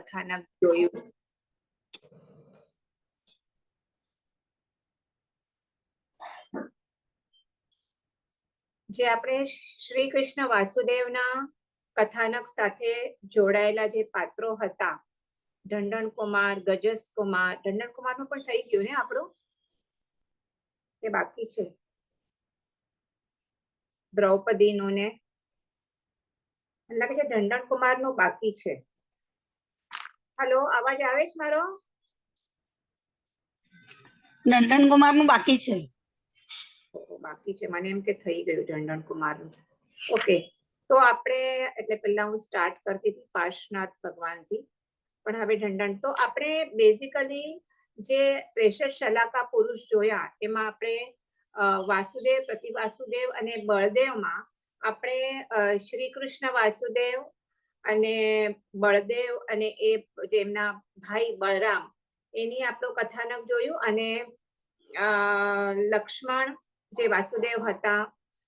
કથાનક જોયું. જે આપણે શ્રી કૃષ્ણ વાસુદેવના કથાનક સાથે જોડાયેલા જે પાત્રો હતા, ઢંઢણ કુમાર, ગજસ કુમાર, ઢંઢણ કુમારનું પણ થઈ ગયું ને આપણું, તે બાકી છે. દ્રૌપદીનું ને લાગે છે ઢંઢણ કુમારનું બાકી છે. હલો, અવાજ આવે છે મારો? ઢંઢણ કુમારનું બાકી છે. બાકી છે, મને એમ કે થઈ ગયું ઢંઢણ કુમારનું. ઓકે, તો આપણે એટલે પહેલા હું સ્ટાર્ટ કરતી હતી પાર્શ્વનાથ ભગવાનથી, પણ હવે ઢંઢણ. તો આપણે બેઝિકલી જે પ્રેષર શલાકા પુરુષ જોયા એમાં આપણે વાસુદેવ, પ્રતિવાસુદેવ અને બળદેવમાં આપણે શ્રી કૃષ્ણ વાસુદેવ અને બળદેવ અને એ જેમના ભાઈ બળરામ એની આપણું કથાનક જોયું, અને લક્ષ્મણ જે વાસુદેવ હતા,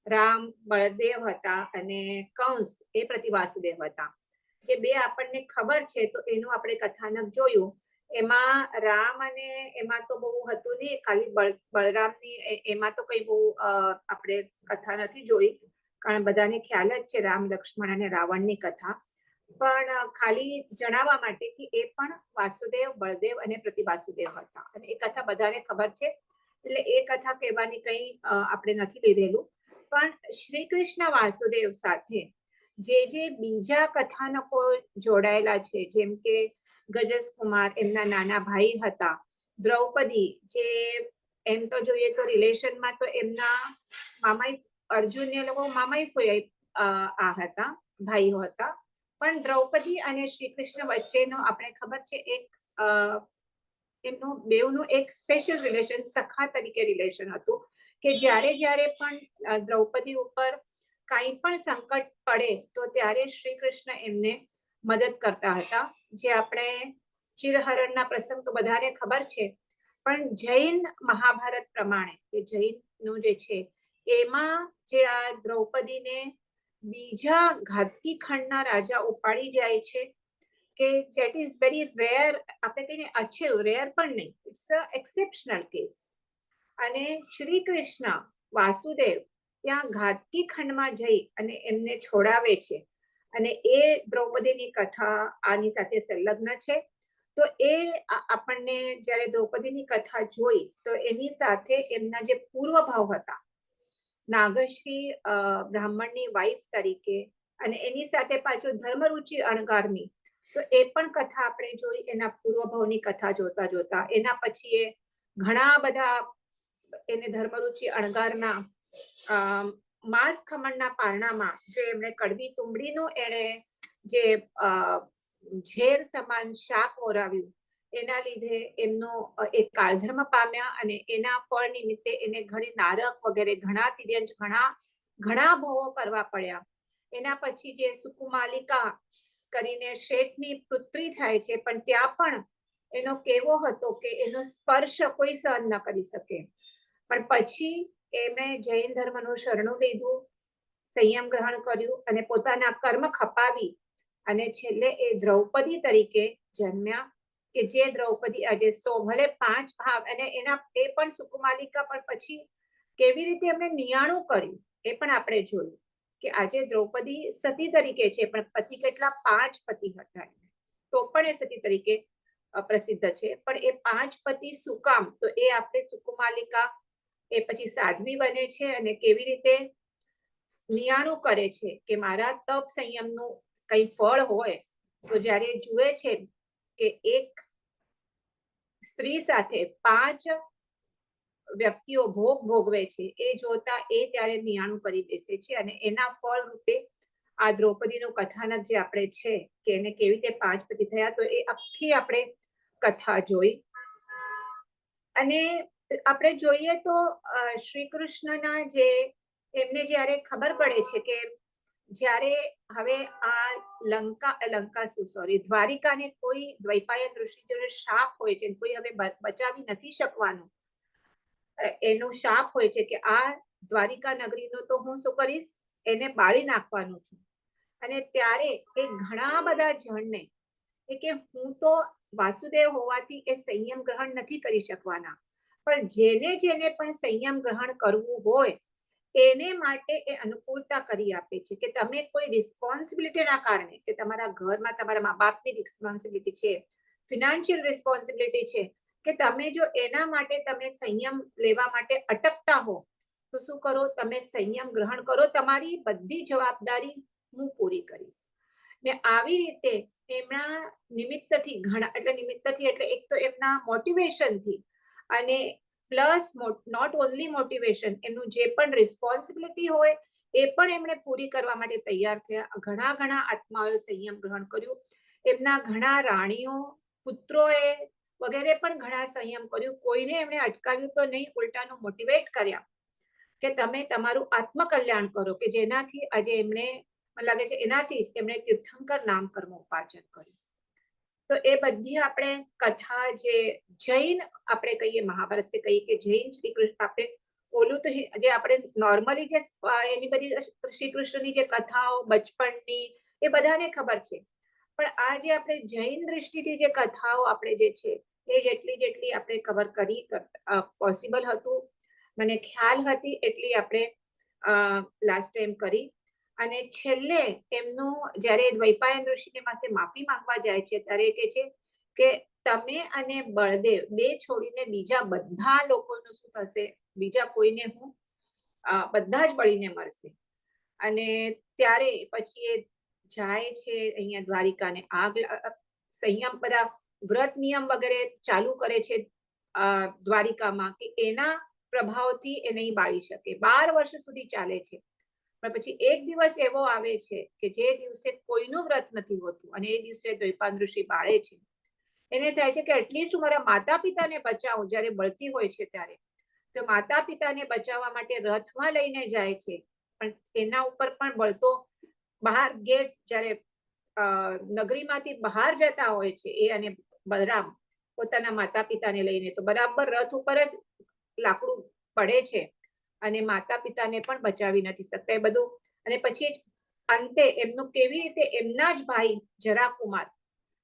રામ બળદેવ હતા અને કંસ એ પ્રતિવાસુદેવ હતા. જે બે આપણને ખબર છે તો એનું આપણે કથાનક જોયું. એમાં રામ અને એમાં તો બહુ હતું નહીં, ખાલી બળરામની એમાં તો કઈ બહુ આપણે કથા નથી જોઈ, કારણ બધાને ખ્યાલ જ છે રામ, લક્ષ્મણ અને રાવણની કથા. પણ ખાલી જણાવવા માટે કે એ પણ વાસુદેવ, બળદેવ અને પ્રતિવાસુદેવ હતા, અને એ કથા બધાને ખબર છે, એટલે એ કથા કહેવાની કઈ આપણે નથી લીધેલું. પણ શ્રી કૃષ્ણ વાસુદેવ સાથે જે બીજા કથાનકો જોડાયેલા છે, જેમ કે ગજસ કુમાર એમના નાના ભાઈ હતા, દ્રૌપદી જે એમ તો જોઈએ તો રિલેશનમાં તો એમના મામાઈ અર્જુન એ લોકો મામાઈ ફોઈ આ હતા, ભાઈઓ હતા, પણ દ્રૌપદી અને શ્રી કૃષ્ણ વચ્ચેનો આપણે ખબર છે એક એમનું બેવનું એક સ્પેશિયલ રિલેશન, સખા તરીકે રિલેશન હતું, કે જ્યારે પણ દ્રૌપદી ઉપર કાંઈ પણ સંકટ પડે તો ત્યારે શ્રી કૃષ્ણ એમને મદદ કરતા હતા. જે આપણે ચિરહરણના પ્રસંગ તો બધાને ખબર છે, પણ જૈન મહાભારત પ્રમાણે કે જૈનનું જે છે એમાં જે આ દ્રૌપદીને બીજા ઘાતકી ખંડના રાજા ઉપાડી જાય છે, કે જેટ ઇઝ વેરી રેર, આપણે કહીને અચીવ, રેર પણ નહીં, ઇટ્સ અ એક્સેપ્શનલ કેસ. અને શ્રી કૃષ્ણ વાસુદેવ ત્યાં ઘાતકી ખંડમાં જઈ અને એમને છોડાવે છે, અને એ દ્રૌપદીની કથા આની સાથે સંલગ્ન છે. તો એ આપણને જ્યારે દ્રૌપદીની કથા જોઈ તો એની સાથે એમના જે પૂર્વ ભાવ હતા, નાગશ્રી બ્રાહ્મણની વાઈફ તરીકે, અને એની સાથે પાછું ધર્મરુચિ અણગારની, તો એ પણ કથા આપણે જોઈ. એના પૂર્વ ભાવની કથા જોતા જોતા એના પછી એ ઘણા બધા એને ધર્મરુચિ અણગારના માંસ ખમણના પારણામાં જે એમણે કડવી તુંબડીનું એણે જે ઝેર સમાન શાક ઓરાવ્યું, એના લીધે એમનો એક કાળધર્મ પામ્યા, અને એના ફળ નિમિત્તે એને ઘણી નારક વગેરે ઘણા તિર્યંચ ઘણા ભોગો કરવા પડ્યા. એના પછી જે સુકુમાલિકા કરીને શેઠની પુત્રી થાય છે, પણ ત્યાં પણ એનો કેવો હતો કે એનો સ્પર્શ કોઈ સહન ન કરી શકે. પણ પછી એમણે જૈન ધર્મનું શરણું લીધું, સંયમ ગ્રહણ કર્યું, અને પોતાના કર્મ ખપાવી અને છેલ્લે એ દ્રૌપદી તરીકે જન્મ્યા, કે જે દ્રૌપદી આજે ભલે 5 ભાવ, અને એના એ પણ સુકુમાલિકા પણ પછી કેવી રીતે એમણે નિયાણું કર્યું એ પણ આપણે જોયું, કે આજે દ્રૌપદી સતી તરીકે છે, પણ પતિ કેટલા 5 પતિ હતા, તો પણ એ સતી તરીકે પ્રસિદ્ધ છે. પણ એ 5 પતિ શું કામ, તો એ આપણે સુકુમાલિકા એ પછી સાધ્વી બને છે, અને કેવી રીતે નિયાણું કરે છે કે મારા તપ સંયમનું કઈ ફળ હોય, તો જ્યારે જુએ છે કે એક સ્ત્રી સાથે 5 વ્યક્તિઓ ભોગ ભોગવે છે, એ જોતા એ ત્યારે નિયાણું કરી બેસે છે, અને એના ફળ રૂપે આ દ્રૌપદીનું કથાનક જે આપણે છે કે એને કેવી રીતે 5 પતિ થયા, તો એ આખી આપણે કથા જોઈ. અને આપણે જોઈએ તો શ્રી કૃષ્ણના જે એમને જ્યારે ખબર પડે છે કે જ્યારે હવે આ દ્વારિકાને કોઈ દ્વૈપાયન ઋષિ જેનો શાપ હોય છે, કોઈ હવે બચાવી નથી શકવાનું, એનો શાપ હોય છે કે આ દ્વારિકા નગરીનું તો હું શું કરીશ, એને બાળી નાખવાનું છું. અને ત્યારે એ ઘણા બધા જણને કે હું તો વાસુદેવ હોવાથી એ સંયમ ગ્રહણ નથી કરી શકવાના, પણ જેને જેને પણ સંયમ ગ્રહણ કરવું હોય એને માટે એ અનુકૂળતા કરી આપે છે કે તમે કોઈ રિસ્પોન્સિબિલિટીના કારણે, કે તમારા ઘરમાં તમારા મા બાપની રિસ્પોન્સિબિલિટી છે, ફિનાન્શિયલ રિસ્પોન્સિબિલિટી છે, કે તમે જો એના માટે તમે સંયમ લેવા માટે અટકતા હો તો શું કરો, તમે સંયમ ગ્રહણ કરો, તમારી બધી જવાબદારી હું પૂરી કરીશ. ને આવી રીતે એમના નિમિત્તથી ઘણા, એટલે નિમિત્તથી એટલે એક તો એમના મોટિવેશનથી અને પ્લસ નોટ ઓનલી મોટિવેશન, એમનું જે પણ રિસ્પોન્સિબિલિટી હોય એ પણ એમણે પૂરી કરવા માટે તૈયાર થયા. ઘણા ઘણા આત્માઓએ સંયમ ગ્રહણ કર્યું. એમના ઘણા રાણીઓ, પુત્રોએ વગેરે પણ ઘણા સંયમ કર્યું. કોઈને એમણે અટકાવ્યું તો નહીં, ઉલટાનું મોટિવેટ કર્યા કે તમે તમારું આત્મકલ્યાણ કરો, કે જેનાથી આજે એમણે, મને લાગે છે એનાથી એમણે તીર્થંકર નામ કર્મ ઉપાર્જન કર્યું. તો એ બધી આપણે કથા જે જૈન આપણે કહીએ, મહાભારત કે કહીએ કે જૈન શ્રી કૃષ્ણ, આપણે ઓલું તો જે આપણે નોર્મલી જે એની બધી શ્રી કૃષ્ણની જે કથાઓ બચપણની એ બધાને ખબર છે, પણ આ જે આપણે જૈન દ્રષ્ટિથી જે કથાઓ આપણે જે છે એ જેટલી આપણે કવર કરી પોસિબલ હતું, મને ખ્યાલ હતી એટલી આપણે લાસ્ટ ટાઈમ કરી. અને છેલ્લે એમનું જ્યારે દ્વૈપાયન ઋષિની પાસે માફી માંગવા જાય છે ત્યારે કહે છે કે તમે અને બળદેવ બે છોડીને બીજા બધા લોકોનું શું થશે, બીજા કોઈને હું બધા જ બળીને મરશે. અને ત્યારે પછી એ જાય છે અહીંયા દ્વારિકાને આગ, સંયમ બધા વ્રત નિયમ વગેરે ચાલુ કરે છે દ્વારિકામાં, કે એના પ્રભાવથી એ નહીં બાળી શકે. 12 વર્ષ સુધી ચાલે છે. પણ પછી એક દિવસ એવો આવે છે કે જે દિવસે કોઈનું વ્રત નથી હોતું અને એ દિવસે દ્વૈપાયન ઋષિ બાળે છે. એને થાય છે કે એટલીસ્ટ હું મારા માતા પિતાને બચાવું, જ્યારે બળતી હોય છે ત્યારે. તો માતા પિતાને બચાવવા માટે રથમાં લઈને જાય છે, પણ એના ઉપર પણ બળતો બહાર ગેટ, જ્યારે નગરીમાંથી બહાર જતા હોય છે એ અને બલરામ પોતાના માતા પિતાને લઈને, તો બરાબર રથ ઉપર જ લાકડું પડે છે અને માતા પિતાને પણ બચાવી નથી શકતા એ બધું. અને પછી અંતે એમનું કેવી રીતે એમના જ ભાઈ જરાકુમાર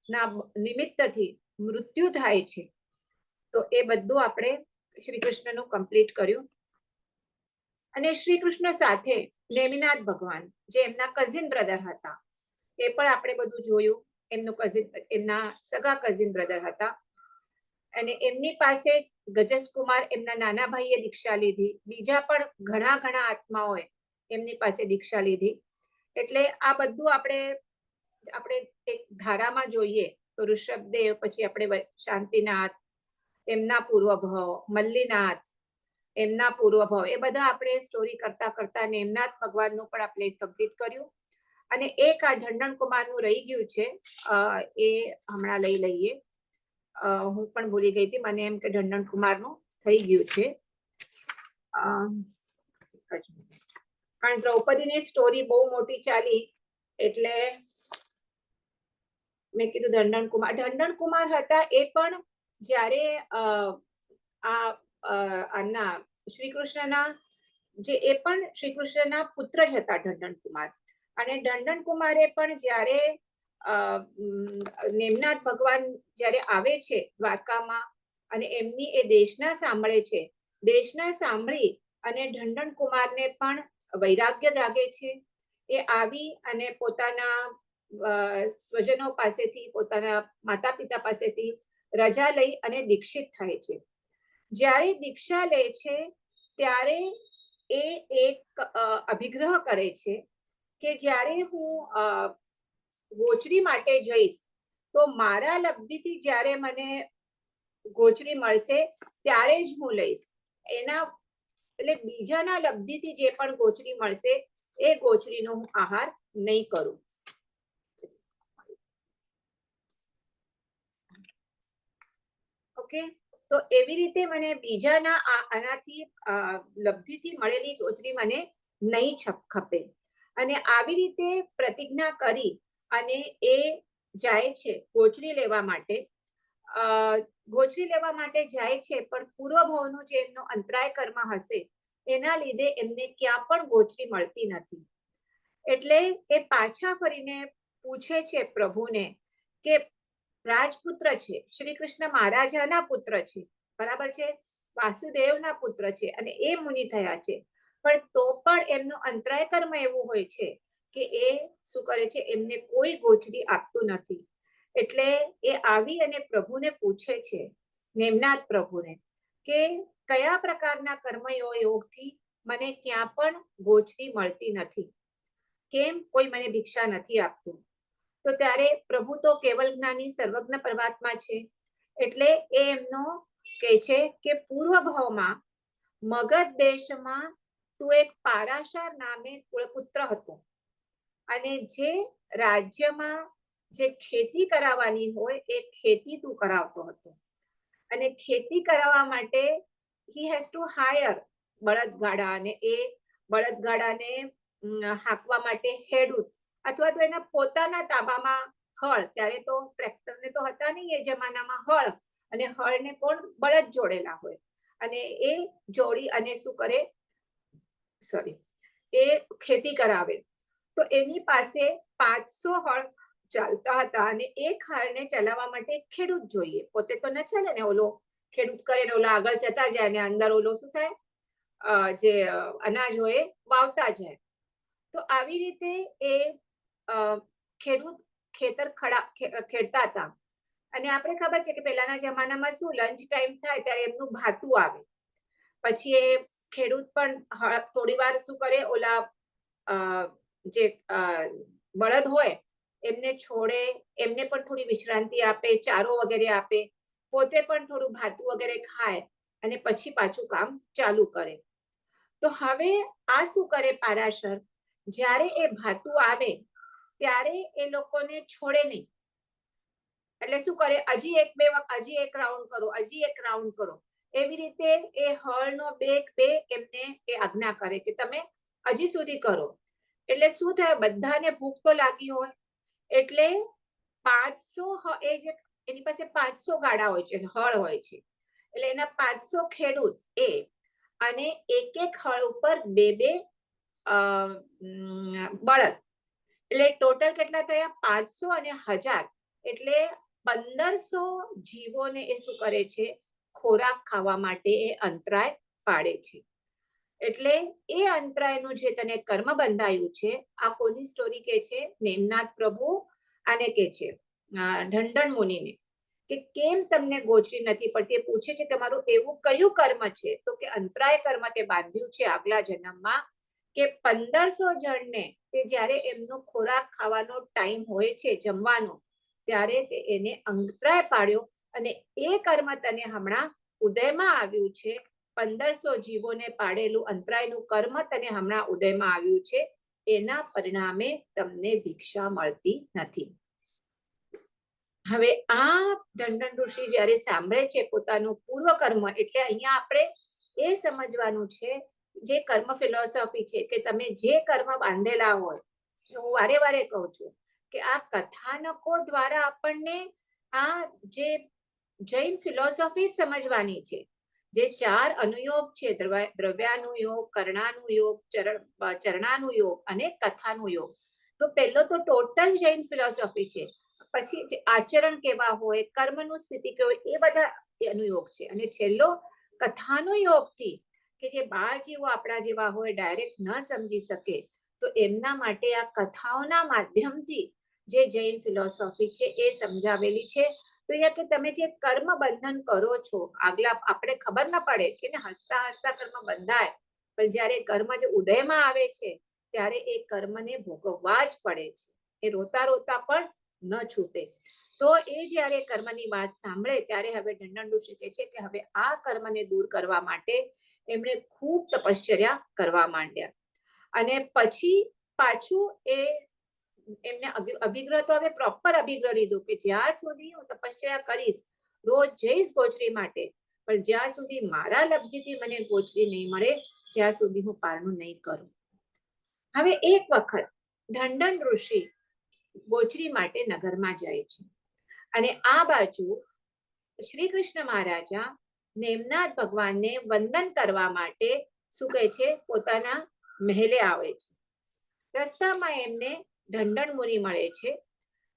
ના નિમિત્તથી મૃત્યુ થાય છે. તો એ બધું આપણે શ્રી કૃષ્ણનું કમ્પ્લીટ કર્યું. અને શ્રી કૃષ્ણ સાથે નેમિનાથ ભગવાન જે એમના કઝિન બ્રધર હતા એ પણ આપણે બધું જોયું. એમનું કઝિન, એમના સગા કઝિન બ્રધર હતા અને એમની પાસે ગજસકુમાર એમના નાના ભાઈએ દીક્ષા લીધી. બીજા પણ ઘણા ઘણા આત્માઓએ એમની પાસે દીક્ષા લીધી. એટલે આ બધું આપણે એક ધારામાં જોઈએ તો ઋષભદેવ, પછી આપણે શાંતિનાથ, એમના પૂર્વભવ, મલ્લીનાથ એમના પૂર્વભવ, એ બધા આપણે સ્ટોરી કરતા કરતા નેમનાથ ભગવાનનું પણ આપણે કમ્પ્લીટ કર્યું. અને એક આ ઢંઢણકુમારનું રહી ગયું છે, એ હમણાં લઈ લઈએ. હું પણ ભૂલી ગઈ હતી, મને એમ કે ઢંઢણકુમારનું થઈ ગયું છે. કારણ દ્રૌપદીની સ્ટોરી બહુ મોટી ચાલી એટલે મેં કીધું ઢંઢણકુમાર હતા. એ પણ જ્યારે આના શ્રી કૃષ્ણના જે, એ પણ શ્રી કૃષ્ણના પુત્ર જ હતા ઢંઢણકુમાર. અને ઢંઢણકુમારે પણ જ્યારે નેમનાથ ભગવાન જ્યારે આવે છે દ્વારકામાં અને એમની એ દેશના સાંભળે છે, દેશના સાંભળી અને ઢંઢણકુમારને પણ વૈરાગ્ય લાગે છે. એ આવી અને પોતાના સ્વજનો પાસેથી, પોતાના માતા પિતા પાસેથી રજા લઈ અને દીક્ષિત થાય છે. જ્યારે દીક્ષા લે છે ત્યારે એ એક અભિગ્રહ કરે છે કે જ્યારે હું ગોચરી માટે જઈશ તો મારા લબ્ધિથી જ્યારે મને ગોચરી મળશે ત્યારે જ હું લઈશ. એના એટલે બીજાના લબ્ધિથી જે પણ ગોચરી મળશે એ ગોચરીનો હું આહાર નહીં કરું. ઓકે, તો એવી રીતે મને બીજાના આનાથી લબ્ધિથી મળેલી ગોચરી મને નહીં ખપે. અને આવી રીતે પ્રતિજ્ઞા કરી અને એ જાય છે ગોચરી લેવા માટે. ગોચરી લેવા માટે જાય છે, પણ પૂર્વભવનું જે એમનો અંતરાય કર્મ હશે એના લીધે એમને ક્યાં પણ ગોચરી મળતી નથી. એટલે એ પાછા ફરીને પૂછે છે પ્રભુને કે રાજપુત્ર છે, શ્રી કૃષ્ણ મહારાજાના પુત્ર છે, બરાબર છે, વાસુદેવના પુત્ર છે અને એ મુનિ થયા છે. પણ તો પણ એમનું અંતરાય કર્મ એવું હોય છે કે એ શું કરે છે, એમને કોઈ ગોચરી આપતું નથી. એટલે એ આવી અને પ્રભુને પૂછે છે, નેમનાથ પ્રભુને, કે કયા પ્રકારના કર્મયોગથી મને ક્યાં પણ ગોચરી મળતી નથી, કેમ કોઈ મને ભિક્ષા નથી આપતું. તો ત્યારે પ્રભુ તો કેવલ જ્ઞાની સર્વજ્ઞ પરમાત્મા છે, એટલે એ એમનો કહે છે કે પૂર્વ ભાવમાં મગધ દેશમાં તું એક પારાશર નામે કુળપુત્ર હતો અને જે રાજ્યમાં જે ખેતી કરાવવાની હોય એ ખેતી તું કરાવતો હતો અને ખેતી કરાવવા માટે he has to hire બળદગાડા અને એ બળદગાડાને હાંકવા માટે ખેડૂત અથવા તો એના પોતાના તાબામાં હળ, ત્યારે તો ટ્રેક્ટરને તો હતા નહીં એ જમાનામાં, હળ અને હળને કોણ બળદ જોડેલા હોય અને એ જોડી અને શું કરે, એ ખેતી કરાવે. તો એની પાસે 500 હળ ચાલતા હતા અને એક હળને ચલાવવા માટે ખેડૂત જોઈએ, પોતે તો ન ચાલે ને, ઓલો ખેડૂત કરે ને ઓલા આગળ જતા જાય ને અંદર ઓલો શું થાય, જે અનાજ હોય વાવતા જાય. તો આવી રીતે એ ખેડૂત ખેતર ખેડતા હતા અને આપણે ખબર છે કે પહેલાના જમાનામાં શું લંચ ટાઈમ થાય ત્યારે એમનું ભાતું આવે, પછી એ ખેડૂત પણ થોડી વાર શું કરે, ઓલા જે બળદ હોય એમને છોડે, એમને પણ થોડી વિશ્રાંતિ આપે, ચારો વગેરે આપે, પોતે પણ થોડું ભાતું વગેરે ખાય અને પછી પાછું કામ ચાલુ કરે. તો હવે આ શું કરે પારાશર, જ્યારે એ ભાતું આવે ત્યારે એ લોકોને છોડે નહીં, એટલે શું કરે, હજી એક રાઉન્ડ કરો, હજી એક રાઉન્ડ કરો, એવી રીતે એ હળનો બે એમને એ આજ્ઞા કરે કે તમે હજી સુધી કરો. એટલે શું થાય, બધાને ભૂખ તો લાગી હોય એટલે 500 એની પાસે 500 ગાડા હોય છે, હળ હોય છે, એટલે એના 500 ખેડૂત એ અને એક હળ ઉપર બે બળદ, એટલે ટોટલ કેટલા થયા, 500 અને 1000, એટલે 1500 જીવોને એ શું કરે છે, ખોરાક ખાવા માટે એ અંતરાય પાડે છે. એટલે એ અંતરાયનું જે તને કર્મ બંધાયું છે, આ કોની સ્ટોરી કે છે, નેમનાથ પ્રભુ આને કે છે ઢંઢણ મુનિને, કે કેમ તમને ગોચરી નથી પડતી. પૂછે છે તમારું એવું કયું કર્મ છે, તો કે અંતરાય કર્મ તે બાંધ્યું છે આગલા જન્મમાં, કે 1500 જણને તે જ્યારે એમનો ખોરાક ખાવાનો ટાઈમ હોય છે, જમવાનો, ત્યારે તે એને અંતરાય પાડ્યો અને એ કર્મ તને હમણાં ઉદયમાં આવ્યું છે. 1500 જીવોને પાડેલું અંતરાયનું કર્મ તને હમણાં ઉદયમાં આવ્યું છે, એના પરિણામે તમને ભિક્ષા મળતી નથી. હવે આ ઢંઢણ ઋષિ જ્યારે સાંભળે છે પોતાનું પૂર્વ કર્મ, એટલે અહીંયા આપણે એ સમજવાનું છે, જે કર્મ ફિલોસોફી છે કે તમે જે કર્મ બાંધેલા હોય, હું વારે વારે કહું છું કે આ કથાનકો દ્વારા આપણને આ જે જૈન ફિલોસોફી સમજવાની છે, જે 4 અનુયોગ છે, દ્રવ્યાનુયોગ, કર્ણાનુયોગ, ચરણાનુયોગ અને કથાનુયોગ. તો પહેલો તો ટોટલ જૈન ફિલોસોફી છે, પછી જે આચરણ કેવા હોય, કર્મનું સ્થિતિ કેવી હોય, એ બધા અનુયોગ છે, અને છેલ્લો કથાનુયોગથી કે જે બાળ જીવો આપણા જેવા હોય, ડાયરેક્ટ ન સમજી શકે, તો એમના માટે આ કથાઓના માધ્યમથી જે જૈન ફિલોસોફી છે એ સમજાવેલી છે. તો અહીંયા કે તમે જે કર્મ બંધન કરો છો, આગલા આપણે ખબર ન પડે કે હસતા હસતા કર્મ બંધાય, પણ જ્યારે કર્મ જે ઉદયમાં આવે છે ત્યારે એ કર્મને ભોગવવા જ પડે છે, એ રોતા રોતા પણ ન છૂટે. તો એ જ્યારે કર્મની વાત સાંભળે ત્યારે હવે ઢંઢણ ઋષિ કહે છે કે હવે આ કર્મને દૂર કરવા માટે એમણે ખૂબ તપશ્ચર્યા કરવા માંડ્યા અને પછી પાછું એમને અભિગ્રહ તો હવે પ્રોપર અભિગ્રહ લીધું કે જ્યાં સુધી હું તપશ્ચર્યા કરીશ, રોજ જઈશ ગોચરી માટે, પણ જ્યાં સુધી મારા લબ્ધિથી મને ગોચરી નહીં મળે ત્યાં સુધી હું પારણું નહીં કરું. હવે એક વખત ઢંઢણ ઋષિ ગોચરી માટે નગરમાં જાય છે અને આ બાજુ શ્રી કૃષ્ણ મહારાજા નેમનાથ ભગવાનને વંદન કરવા માટે શું કહે છે, પોતાના મહેલે આવે છે. રસ્તામાં એમને ઢંઢણ મુનિ મળે છે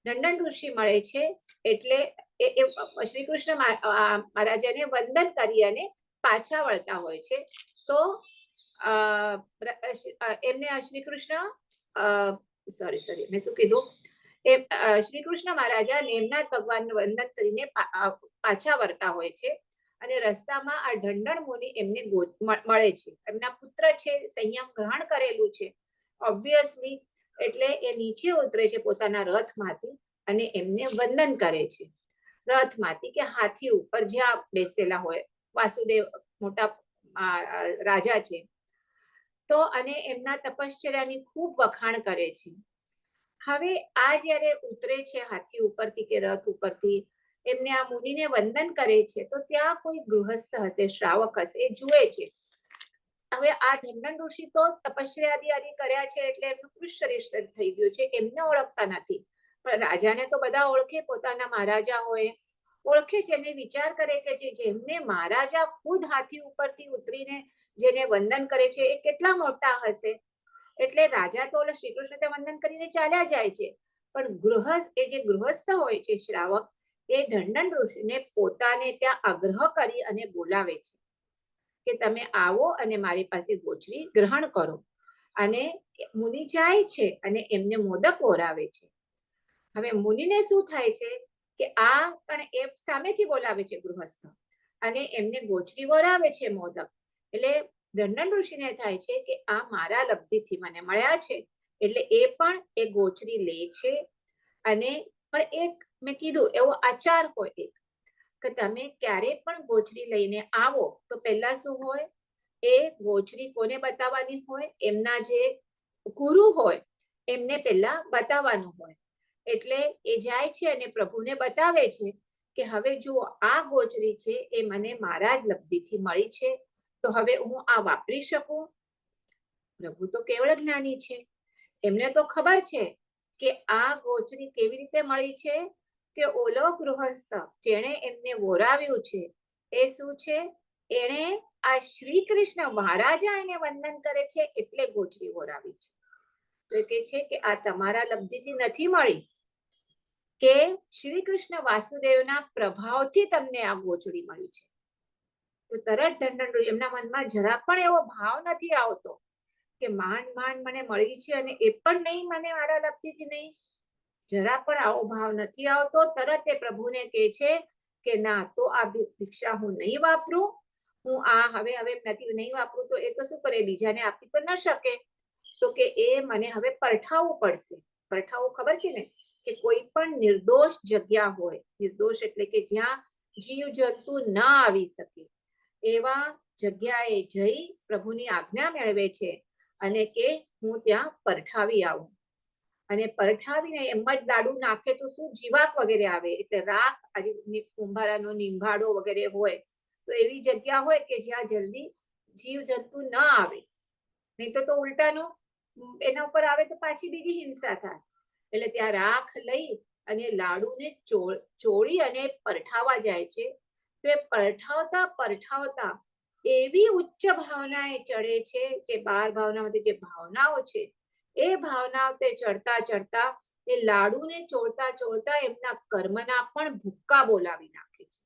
નંદન ઋષિ મળે છે એટલે શ્રી કૃષ્ણ મહારાજાને વંદન કરી અને પાછા વળતા હોય છે. તો એમને શ્રી કૃષ્ણ સોરી મેં શું કીધું, શ્રી કૃષ્ણ મહારાજા નેમનાથ ભગવાનનું વંદન કરીને પાછા વળતા હોય છે અને રસ્તામાં આ ઢંઢણ મુનિ એમને મળે છે. એમના પુત્ર છે, સંયમ ગ્રહણ કરેલું છે ઓબ્વિયસલી, એટલે એ નીચે ઉતરે છે પોતાના રથમાંથી અને એમને વંદન કરે છે રથમાંથી કે હાથી ઉપર જ્યાં બેસેલા હોય. વાસુદેવ મોટા રાજા છે તો, અને એમના તપશ્ચર્યાની ખૂબ વખાણ કરે છે. હવે આ જ્યારે ઉતરે છે હાથી ઉપરથી કે રથ ઉપરથી, એમને આ મુનિને વંદન કરે છે તો ત્યાં કોઈ ગૃહસ્થ હશે, શ્રાવક હશે, એ જુએ છે. હવે આ ઢંઢન ઋષિ તો તપસ્યા આદિ કર્યા છે એટલે એમનું કૃષ્ણ થઈ ગયું છે, એમને ઓળખતા નથી. પણ રાજાને તો બધા ઓળખે, પોતાના મહારાજા હોય ઓળખે છે અને વિચાર કરે કે જેમને મહારાજા ખુદ હાથી ઉપરથી ઉતરીને જેને વંદન કરે છે એ કેટલા મોટા હશે. એટલે રાજા તો શ્રી કૃષ્ણ વંદન કરીને ચાલ્યા જાય છે, પણ ગૃહસ્થ હોય છે શ્રાવક, એ ઢંઢન ઋષિને પોતાને ત્યાં આગ્રહ કરી અને બોલાવે છે કે તમે આવો અને મારી પાસે ગોચરી ગ્રહણ કરો. અને મુનિ જાય છે અને એમને મોદક ઓરાવે છે. હવે મુનિને શું થાય છે કે આ પણ એ સામેથી બોલાવે છે ગૃહસ્થ અને એમને ગોચરી વરાવે છે મોદક. એટલે ઢંઢન ઋષિને થાય છે કે આ મારા લબ્ધિથી મને મળ્યા છે, એટલે એ પણ એ ગોચરી લે છે. અને પણ એક મેં કીધું એવો આચાર હોય એક કે તમે ક્યારે પણ ગોચરી લઈને આવો તો પહેલા શું હોય, એ ગોચરી કોને બતાવવાની હોય, એમના જે ગુરુ હોય એમને પહેલા બતાવવાનું હોય. એટલે એ જાય છે અને પ્રભુને બતાવે છે કે હવે જુઓ આ ગોચરી છે એ મને મારા જ લબ્ધિથી મળી છે, તો હવે હું આ વાપરી શકું. પ્રભુ તો કેવળ જ્ઞાની છે, એમને તો ખબર છે કે આ ગોચરી કેવી રીતે મળી છે, કે ઓલો ગૃહસ્થ જેણે એમને વોરાવ્યું છે એ શું છે, એણે આ શ્રી કૃષ્ણ મહારાજા એને વંદન કરે છે એટલે ગોચરી વોરાવી છે. તો એ કે છે કે આ તમારા લબ્ધિથી નથી મળી, કે શ્રી કૃષ્ણ વાસુદેવના પ્રભાવથી તમને આ ગોચડી મળી છે. તો તરત ઢંઢન એમના મનમાં જરા પણ એવો ભાવ નથી આવતો કે માંડ મને મળી છે અને એ પણ નહીં મને મારા લબ્ધિથી નહીં, જરા પણ આવો ભાવ નથી આવતો. તરત એ પ્રભુને કહે છે કે ના, તો આ ભિક્ષા હું નહીં વાપરું, હું આ હવે નથી નહીં વાપરું તો એ તો શું કરે, બીજાને આપી તો ન શકે, તો કે એ મને હવે પરઠાવવું પડશે. પરઠાવવું ખબર છે ને, કે કોઈ પણ નિર્દોષ જગ્યા હોય, નિર્દોષ એટલે કે જ્યાં જીવ જંતુ ન આવી શકે એવા જગ્યાએ જઈ પ્રભુની આજ્ઞા મેળવે છે અને કે હું ત્યાં પરઠાવી આવું. અને પરઠાવીને એમ જ દાડુ નાખે તો શું જીવાત વગેરે આવે, એટલે રાખ કુંભારાનો નિંભાડો વગેરે હોય તો એવી જગ્યા હોય કે જ્યાં જલ્દી જીવ જંતુ ન આવે, નહીં તો ઉલટાનું એના ઉપર આવે તો પાછી બીજી હિંસા થાય. એટલે ત્યાં રાખ લઈ અને લાડુને ચોળી અને પરઠાવા જાય છે. તો એ પરઠાવતા એવી ઉચ્ચ ભાવના એ ચડે છે, જે 12 ભાવનામાંથી જે ભાવનાઓ છે એ ભાવનાઓ તે ચડતા એ લાડુને ચોળતા એમના કર્મના પણ ભૂક્કા બોલાવી નાખે છે.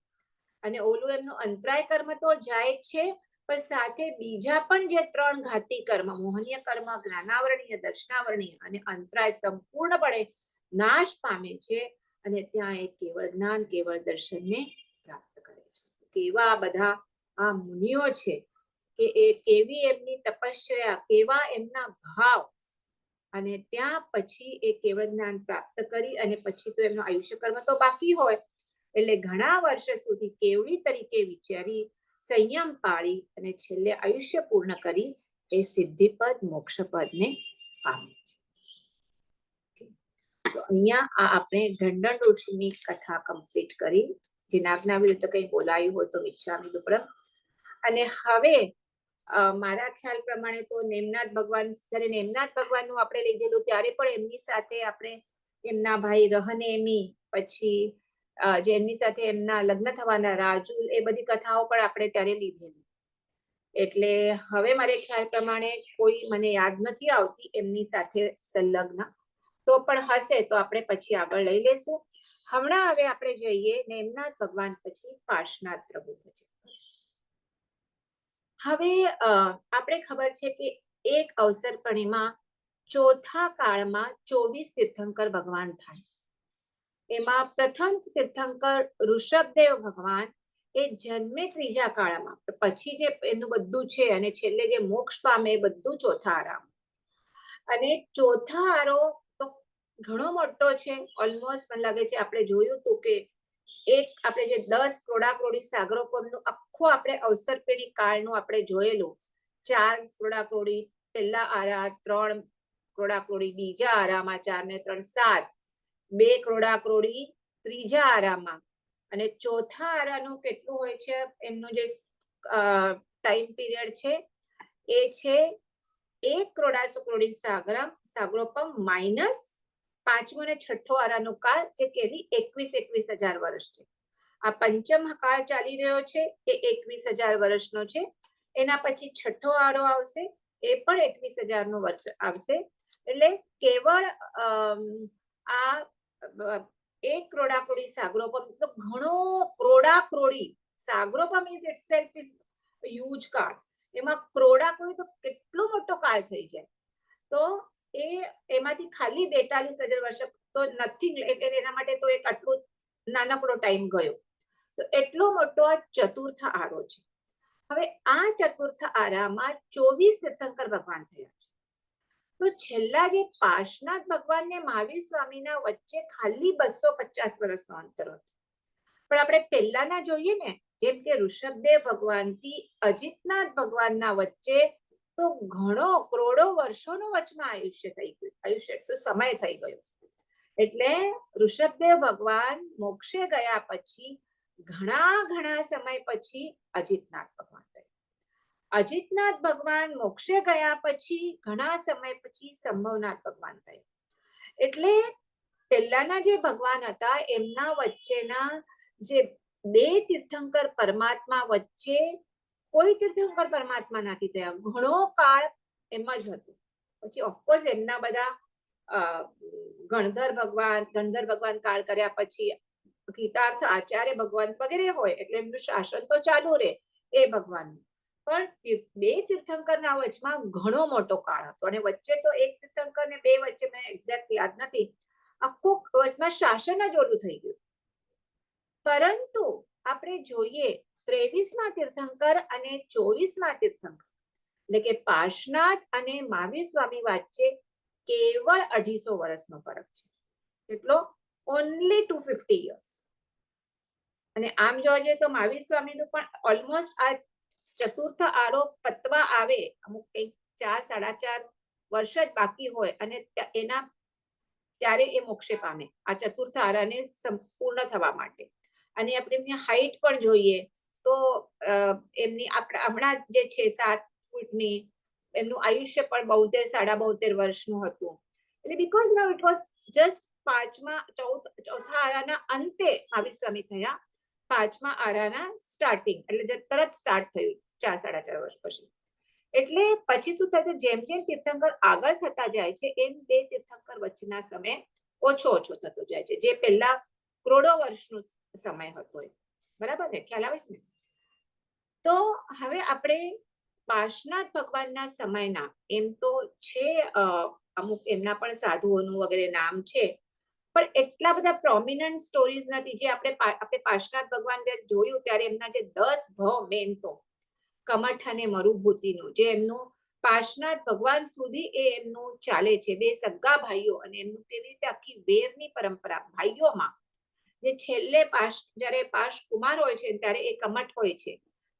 અને ઓલું એમનું અંતરાય કર્મ તો જાય છે, પણ સાથે બીજા પણ જે 3 ઘાતી કર્મ, મોહનીય કર્મ, જ્ઞાનાવરણીય, દર્શનાવરણીય અને અંતરાય સંપૂર્ણપણે નાશ પામે છે અને ત્યાં એ કેવળ જ્ઞાન, કેવળ દર્શનને પ્રાપ્ત કરે છે. કેવા બધા આ મુનિઓ છે કે એ કેવી એમની તપશ્ચર્યા, કેવા એમના ભાવ, અને ત્યાં પછી એ કેવળ જ્ઞાન પ્રાપ્ત કરી અને પછી તો એમનો આયુષ્ય કર્મ તો બાકી હોય, એટલે ઘણા વર્ષ સુધી કેવડી તરીકે વિચારી, સંયમ પાળી અને છેલ્લે આયુષ્ય પૂર્ણ કરી એ સિદ્ધિપદ મોક્ષપદને પામે છે. તો અહીંયા આ આપણે ઢંઢન ઋષિની કથા કમ્પ્લીટ કરી. જેના આજ્ઞા વિરુદ્ધ કંઈ બોલાયું હોય તો મિચ્છામિ દુક્કડમ. અને હવે મારા ખ્યાલ પ્રમાણે તો નેમનાથ ભગવાન, જ્યારે નેમનાથ ભગવાનનું આપણે લીધેલું ત્યારે પણ એમની સાથે આપણે એમના ભાઈ રહનેમી, પછી જે એમની સાથે એમના લગ્ન થવાના રાજુલ, એ બધી કથાઓ પણ આપણે ત્યારે લીધેલી. એટલે હવે મારે ખ્યાલ પ્રમાણે કોઈ મને યાદ નથી આવતી એમની સાથે સંલગ્ન. તો પણ હશે તો આપણે પછી આગળ લઈ લેશું. હમણાં હવે આપણે જઈએ નેમનાથ ભગવાન પછી પાર્શ્વનાથ પ્રભુ પછી. હવે આપણે ખબર છે કે એક અવસર પણીમાં ચોથા કાળમાં 24 તીર્થંકર ભગવાન થાય. એમાં પ્રથમ તીર્થંકર ઋષભદેવ ભગવાન એ જન્મે ત્રીજા કાળમાં, પછી જે એનું બધું છે અને છેલ્લે જે મોક્ષ પામે એ બધું ચોથા આરામ. અને ચોથા આરો તો ઘણો મોટો છે. ઓલમોસ્ટ મને લાગે છે આપણે જોયું હતું કે એક આપણે જે 10 ક્રોડા-ક્રોડી સાગરોપમનું આખું આપણે અવસર પેઢી કાળનું આપણે જોયેલું. 4 ક્રોડા-ક્રોડી પહેલા આરા, 3 ક્રોડા-ક્રોડી બીજા આરામાં, 4 ને 3 7, 2 ક્રોડા-ક્રોડી ત્રીજા આરામાં, અને ચોથા આરાનું કેટલું હોય છે? એમનું જે ટાઈમ પીરિયડ છે એ છે 1 ક્રોડા-ક્રોડી સાગરોપમ માઇનસ પાંચમો અને છઠ્ઠો આરાનો કાળ, જે કેલી 21,000 વર્ષ છે. આ પંચમ કાળ ચાલી રહ્યો છે એ 21,000 વર્ષનો છે. એના પછી છઠ્ઠો આરો આવશે, એ પણ 21,000 વર્ષ આવશે. એટલે કેવળ આ 1 ક્રોડા-ક્રોડી સાગરોપમ તો ઘણો ક્રોડા-ક્રોડી. સાગરોપમ ઇઝ ઇટસેલ્ફ ઇઝ હ્યુજ કાળ. એમાં ક્રોડા-ક્રોડી તો કેટલો મોટો કાળ થઈ જાય. તો એમાંથી ખાલી 42,000 વર્ષ તો નથિંગ, એટલે એના માટે તો એક આટલું નાનકડો ટાઈમ ગયો. તો એટલો મોટો આ ચતુર્થ આરો છે. હવે આ ચતુર્થ આરામાં 24 તીર્થંકર ભગવાન થયા છે. તો છેલ્લા જે પાર્શ્વનાથ ભગવાન ને મહાવીર સ્વામીના વચ્ચે ખાલી 250 વર્ષનો અંતર હતો. પણ આપણે પહેલાના જોઈએ ને, જેમ કે ઋષભદેવ ભગવાનથી અજિતનાથ ભગવાનના વચ્ચે તો ઘણો કરોડો વર્ષોનું વચમાં આયુષ્ય થઈ ગયું, આયુષ્ય સમય થઈ ગયો. એટલે ઋષભદેવ ભગવાન મોક્ષે ગયા પછી ઘણા સમય પછી અજિતનાથ ભગવાન થયા. અજિતનાથ ભગવાન મોક્ષે ગયા પછી ઘણા સમય પછી સંભવનાથ ભગવાન થયા. એટલે પહેલાના જે ભગવાન હતા એમના વચ્ચેના જે બે તીર્થંકર પરમાત્મા વચ્ચે કોઈ તીર્થંકર પરમાત્મા નથી થયા. ઘણો કાળ એમ જ હતું. પછી ઓફકોર્સ એમના બધા ગણધર ભગવાન કાળ કર્યા પછી ગીતાર્થ આચાર્ય ભગવાન વગેરે હોય, એટલે એમનું શાસન તો ચાલુ રહે એ ભગવાનનું. પણ બે તીર્થંકરના વચમાં ઘણો મોટો કાળ હતો. અને વચ્ચે તો એક તીર્થંકર ને બે વચ્ચે મને એક્ઝેક્ટ યાદ નથી, આખું વચમાં શાસન જ ઓલું થઈ ગયું. પરંતુ આપણે જોઈએ 23મા તીર્થંકર અને 24મા તીર્થંકર, એટલે કે પાર્શ્વનાથ અને મહાવીર સ્વામી વચ્ચે કેવળ 250 વર્ષનો ફરક છે. એટલો ઓનલી 250 years. અને આમ જોવા જઈએ તો મહાવીર સ્વામીનું પણ ઓલમોસ્ટ આ ચતુર્થ આરો પતવા આવે, અમુક 4-4.5 વર્ષ જ બાકી હોય અને એના ત્યારે એ મોક્ષે પામે આ ચતુર્થ આરાને સંપૂર્ણ થવા માટે. અને આપણે એમની હાઈટ પણ જોઈએ તો એમની હમણાં જે છે 7 ફૂટની, એમનું આયુષ્ય પણ 72-72 વર્ષનું હતું. એટલે because now it was just ચોથા આરાના અંતે મહાવીર સ્વામી થયા, 5મા આરાના સ્ટાર્ટિંગ, એટલે તરત સ્ટાર્ટ થયું 4-4.5 વર્ષ પછી. એટલે પછી શું થયું, જેમ જેમ તીર્થંકર આગળ થતા જાય છે એમ બે તીર્થંકર વચ્ચેના સમય ઓછો થતો જાય છે, જે પહેલા કરોડો વર્ષનો સમય હતો. બરાબર ને, ખ્યાલ આવે છે ને? તો હવે આપણે પાર્શ્વનાથ ભગવાનના સમયના એમ તો છે અમુક એમના પણ સાધુઓનું વગેરે નામ છે, પણ એટલા બધા પ્રોમિનન્ટ સ્ટોરીઝ નથી. જે આપણે પાર્શ્વનાથ ભગવાન જ્યારે જોયું ત્યારે એમના જે 10 ભાવ મેન તો કમઠ અને મરુભૂતિનું, જે એમનું પાર્શ્વનાથ ભગવાન સુધી એ એમનું ચાલે છે. બે સગા ભાઈઓ અને એમનું કેવી રીતે આખી વેરની પરંપરા ભાઈઓમાં, જે છેલ્લે જ્યારે પાશ કુમાર હોય છે ત્યારે એ કમઠ હોય છે.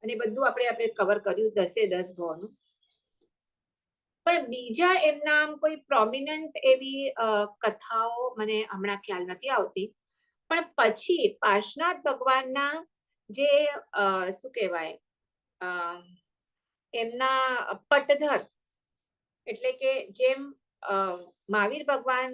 અને બધું આપણે કવર કર્યું 10 ભાવનું. પણ બીજા એમના કોઈ પ્રોમિનન્ટ એવી કથાઓ મને હમણાં ખ્યાલ નથી આવતી. પણ પછી પાર્શ્વનાથ ભગવાનના જે શું કહેવાય, એમના પટધર, એટલે કે જેમ મહાવીર ભગવાન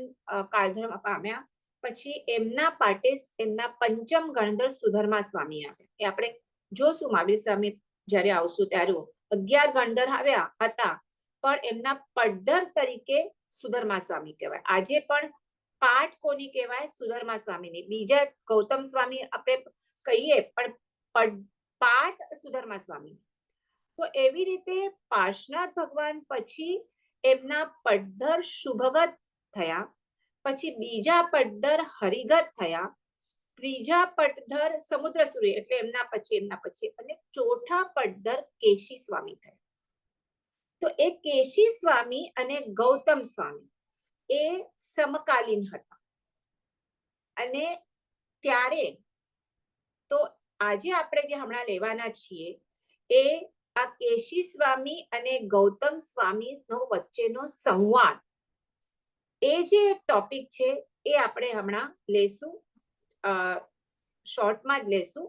કાળધર્મ પામ્યા પછી એમના પાટે એમના પંચમ ગણધર સુધર્મા સ્વામી આવ્યા. એ આપણે જોશું મહાવીર સ્વામી જ્યારે આવશું ત્યારે 11 ગણધર આવ્યા હતા, પણ એમના પટધર તરીકે સુધર્મા સ્વામી કહેવાય. આજે પણ પાઠ કોની કહેવાય? સુધર્મા સ્વામીની. બીજા ગૌતમ સ્વામી આપણે કહીએ પણ પાઠ સુધર્મા સ્વામી. તો એવી રીતે પાર્શ્વનાથ ભગવાન પછી એમના પદ્ધર શુભગત થયા, પછી બીજા પદ્ધર હરિગત થયા, ત્રીજા પદ્ધર સમુદ્રસુરી એટલે એમના પછી અને ચોથા પદ્ધર કેશી સ્વામી થયા. તો એ કેશી સ્વામી અને ગૌતમ સ્વામી એ સમકાલીન હતા. અને ત્યારે તો આજે આપણે જે હમણાં લેવાના છીએ એ આ કેશી સ્વામી અને ગૌતમ સ્વામીનો વચ્ચેનો સંવાદ, એ જે ટોપિક છે એ આપણે હમણાં લેશું, શોર્ટમાં જ લેશું.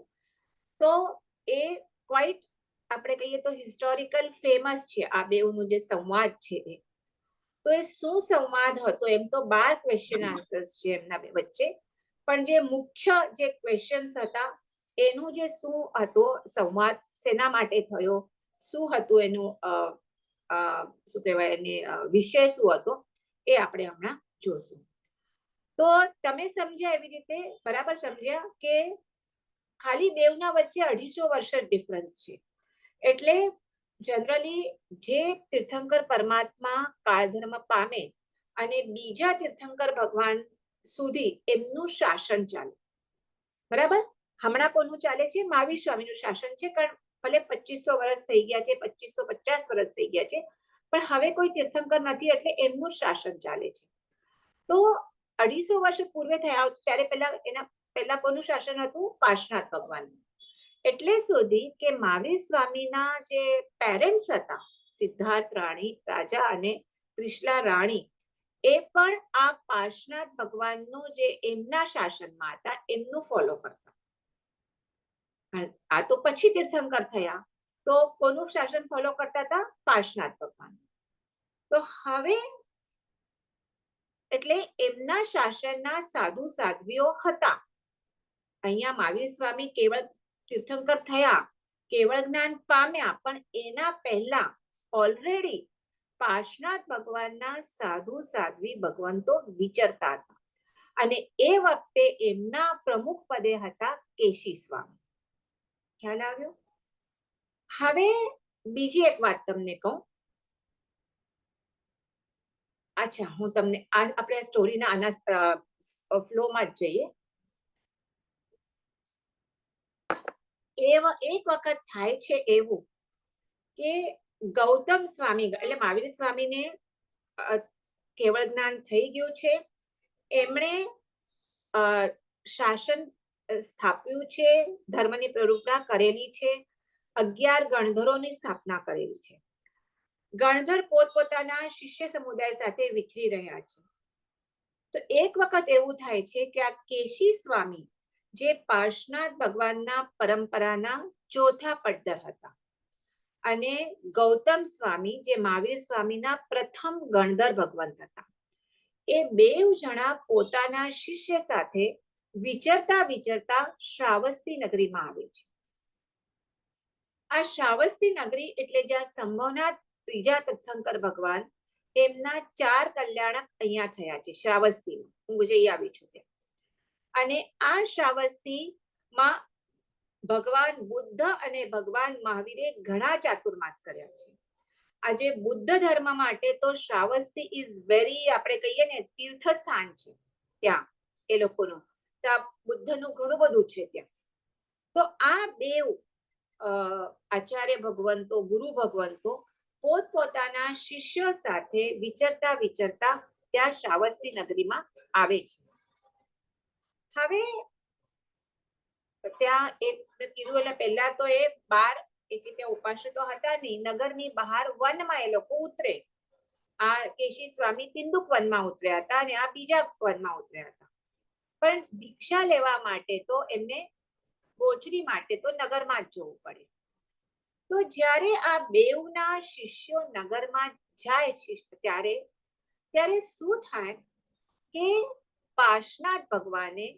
તો એ ક્વાઇટ આપણે કહીએ તો હિસ્ટોરિકલ ફેમસ છે આ બેઉનો જે સંવાદ છે એ. તો એ શું સંવાદ હતો? એમ તો 12 ક્વેશ્ચન આન્સર્સ છે એમના વચ્ચે, પણ જે મુખ્ય જે ક્વેશ્ચન્સ હતા એનું જે શું હતો સંવાદ, શેના માટે થયો, શું હતું એનું શું કહેવાય એને વિષય શું હતો એ આપણે હમણાં જોશું. તો તમે સમજ્યા એવી રીતે, બરાબર સમજ્યા કે ખાલી બેઉના વચ્ચે 250 વર્ષ જ ડિફરન્સ છે. એટલે જનરલી જે તીર્થંકર પરમાત્મા કાળધર્મ પામે અને બીજા તીર્થંકર ભગવાન સુધી એમનું શાસન ચાલે, બરાબર. હમણાં કોનું ચાલે છે? મહાવીર સ્વામીનું શાસન છે. કારણ ભલે 2500 વર્ષ થઈ ગયા છે, 2550 વર્ષ થઈ ગયા છે, પણ હવે કોઈ તીર્થંકર નથી એટલે એમનું શાસન ચાલે છે. તો 250 વર્ષ પૂર્વે થયા ત્યારે એના પહેલા કોનું શાસન હતું? પાર્શ્વનાથ ભગવાનનું. એટલે સુધી કે મહાવીર સ્વામીના જે પેરેન્ટ્સ હતા, સિદ્ધાર્થ રાણી રાજા અને ત્રિશલા રાણી, એ પણ આ પાર્શ્વનાથ ભગવાનનું જે એમના શાસનમાં હતા એમનું ફોલો કરતા. આ તો પછી તીર્થંકર થયા, તો કોનું શાસન ફોલો કરતા હતા? પાર્શ્વનાથ ભગવાન. તો હવે એટલે એમના શાસનના સાધુ સાધ્વીઓ હતા. અહીંયા મહાવીર સ્વામી કેવળ તીર્થંકર થયા, કેવળ જ્ઞાન પામ્યા, પણ એના પહેલા ઓલરેડી પાર્શ્વનાથ ભગવાનના સાધુ સાધ્વી ભગવંતો વિચરતા હતા. અને એ વખતે એમના પ્રમુખ પદે હતા કેશી સ્વામી. ખ્યાલ આવ્યો? હવે બીજી એક વાત તમને કહું. અચ્છા, હું તમને આપણે આ સ્ટોરીના આના ફ્લોમાં જ જઈએ. એક વખત થાય છે એવું કે ગૌતમ સ્વામી એટલે મહાવીર સ્વામીને કેવળ જ્ઞાન થઈ ગયું છે, એમણે શાસન સ્થાપ્યું છે, ધર્મની પ્રરૂપતા કરેલી છે, 11 ગણધરોની સ્થાપના કરેલી છે. ગણધર પોતપોતાના શિષ્ય સમુદાય સાથે વિચરી રહ્યા છે. તો એક વખત એવું થાય છે કે આ કેશી સ્વામી જે પાર્શ્વનાથ ભગવાનના પરંપરાના ચોથા પદ્ધર હતા, અને ગૌતમ સ્વામી જે મહાવીર સ્વામીના પ્રથમ ગણધર ભગવંત હતા, એ બેઉ જણા પોતાના શિષ્ય સાથે વિચરતા વિચરતા શ્રાવસ્તી નગરીમાં આવે છે. આ શ્રાવસ્તી નગરી એટલે જ્યાં સંભવનાથ ત્રીજા તીર્થંકર ભગવાન એમના 4 કલ્યાણક અહીંયા થયા છે શ્રાવસ્તીમાં. હું જઈ આવી છું ત્યાં. અને આ શ્રાવસ્તીમાં ભગવાન બુદ્ધ અને ભગવાન મહાવીરે ઘણા ચાતુર્માસ કર્યા છે. આજે બુદ્ધ ધર્મ માટે તો શ્રાવસ્તી ઇઝ વેરી, આપણે કહીએ ને, તીર્થ સ્થાન છે ત્યાં એ લોકોનું. ત્યાં બુદ્ધનું ઘણું બધું છે ત્યાં. તો આ બેઉ આચાર્ય ભગવંતો, ગુરુ ભગવંતો પોતપોતાના શિષ્યો સાથે વિચરતા વિચરતા ત્યાં શ્રાવસ્તી નગરીમાં આવે છે. હવે ત્યાં એક કીધું એટલે પહેલા તો એ 12 એક રીતે ઉપાસકો હતા નહીં, નગરની બહાર વનમાં એ લોકો ઉતરે. આ કેશી સ્વામી તિંદુક વનમાં ઉતર્યા હતા અને આ બીજા વનમાં ઉતર્યા હતા. પણ ભિક્ષા લેવા માટે તો એમને ગોચરી માટે તો નગરમાં જ જવું પડે. તો જ્યારે આ બેઉના શિષ્યો નગરમાં જાય ત્યારે શું થાય કે પાર્શ્વનાથ ભગવાને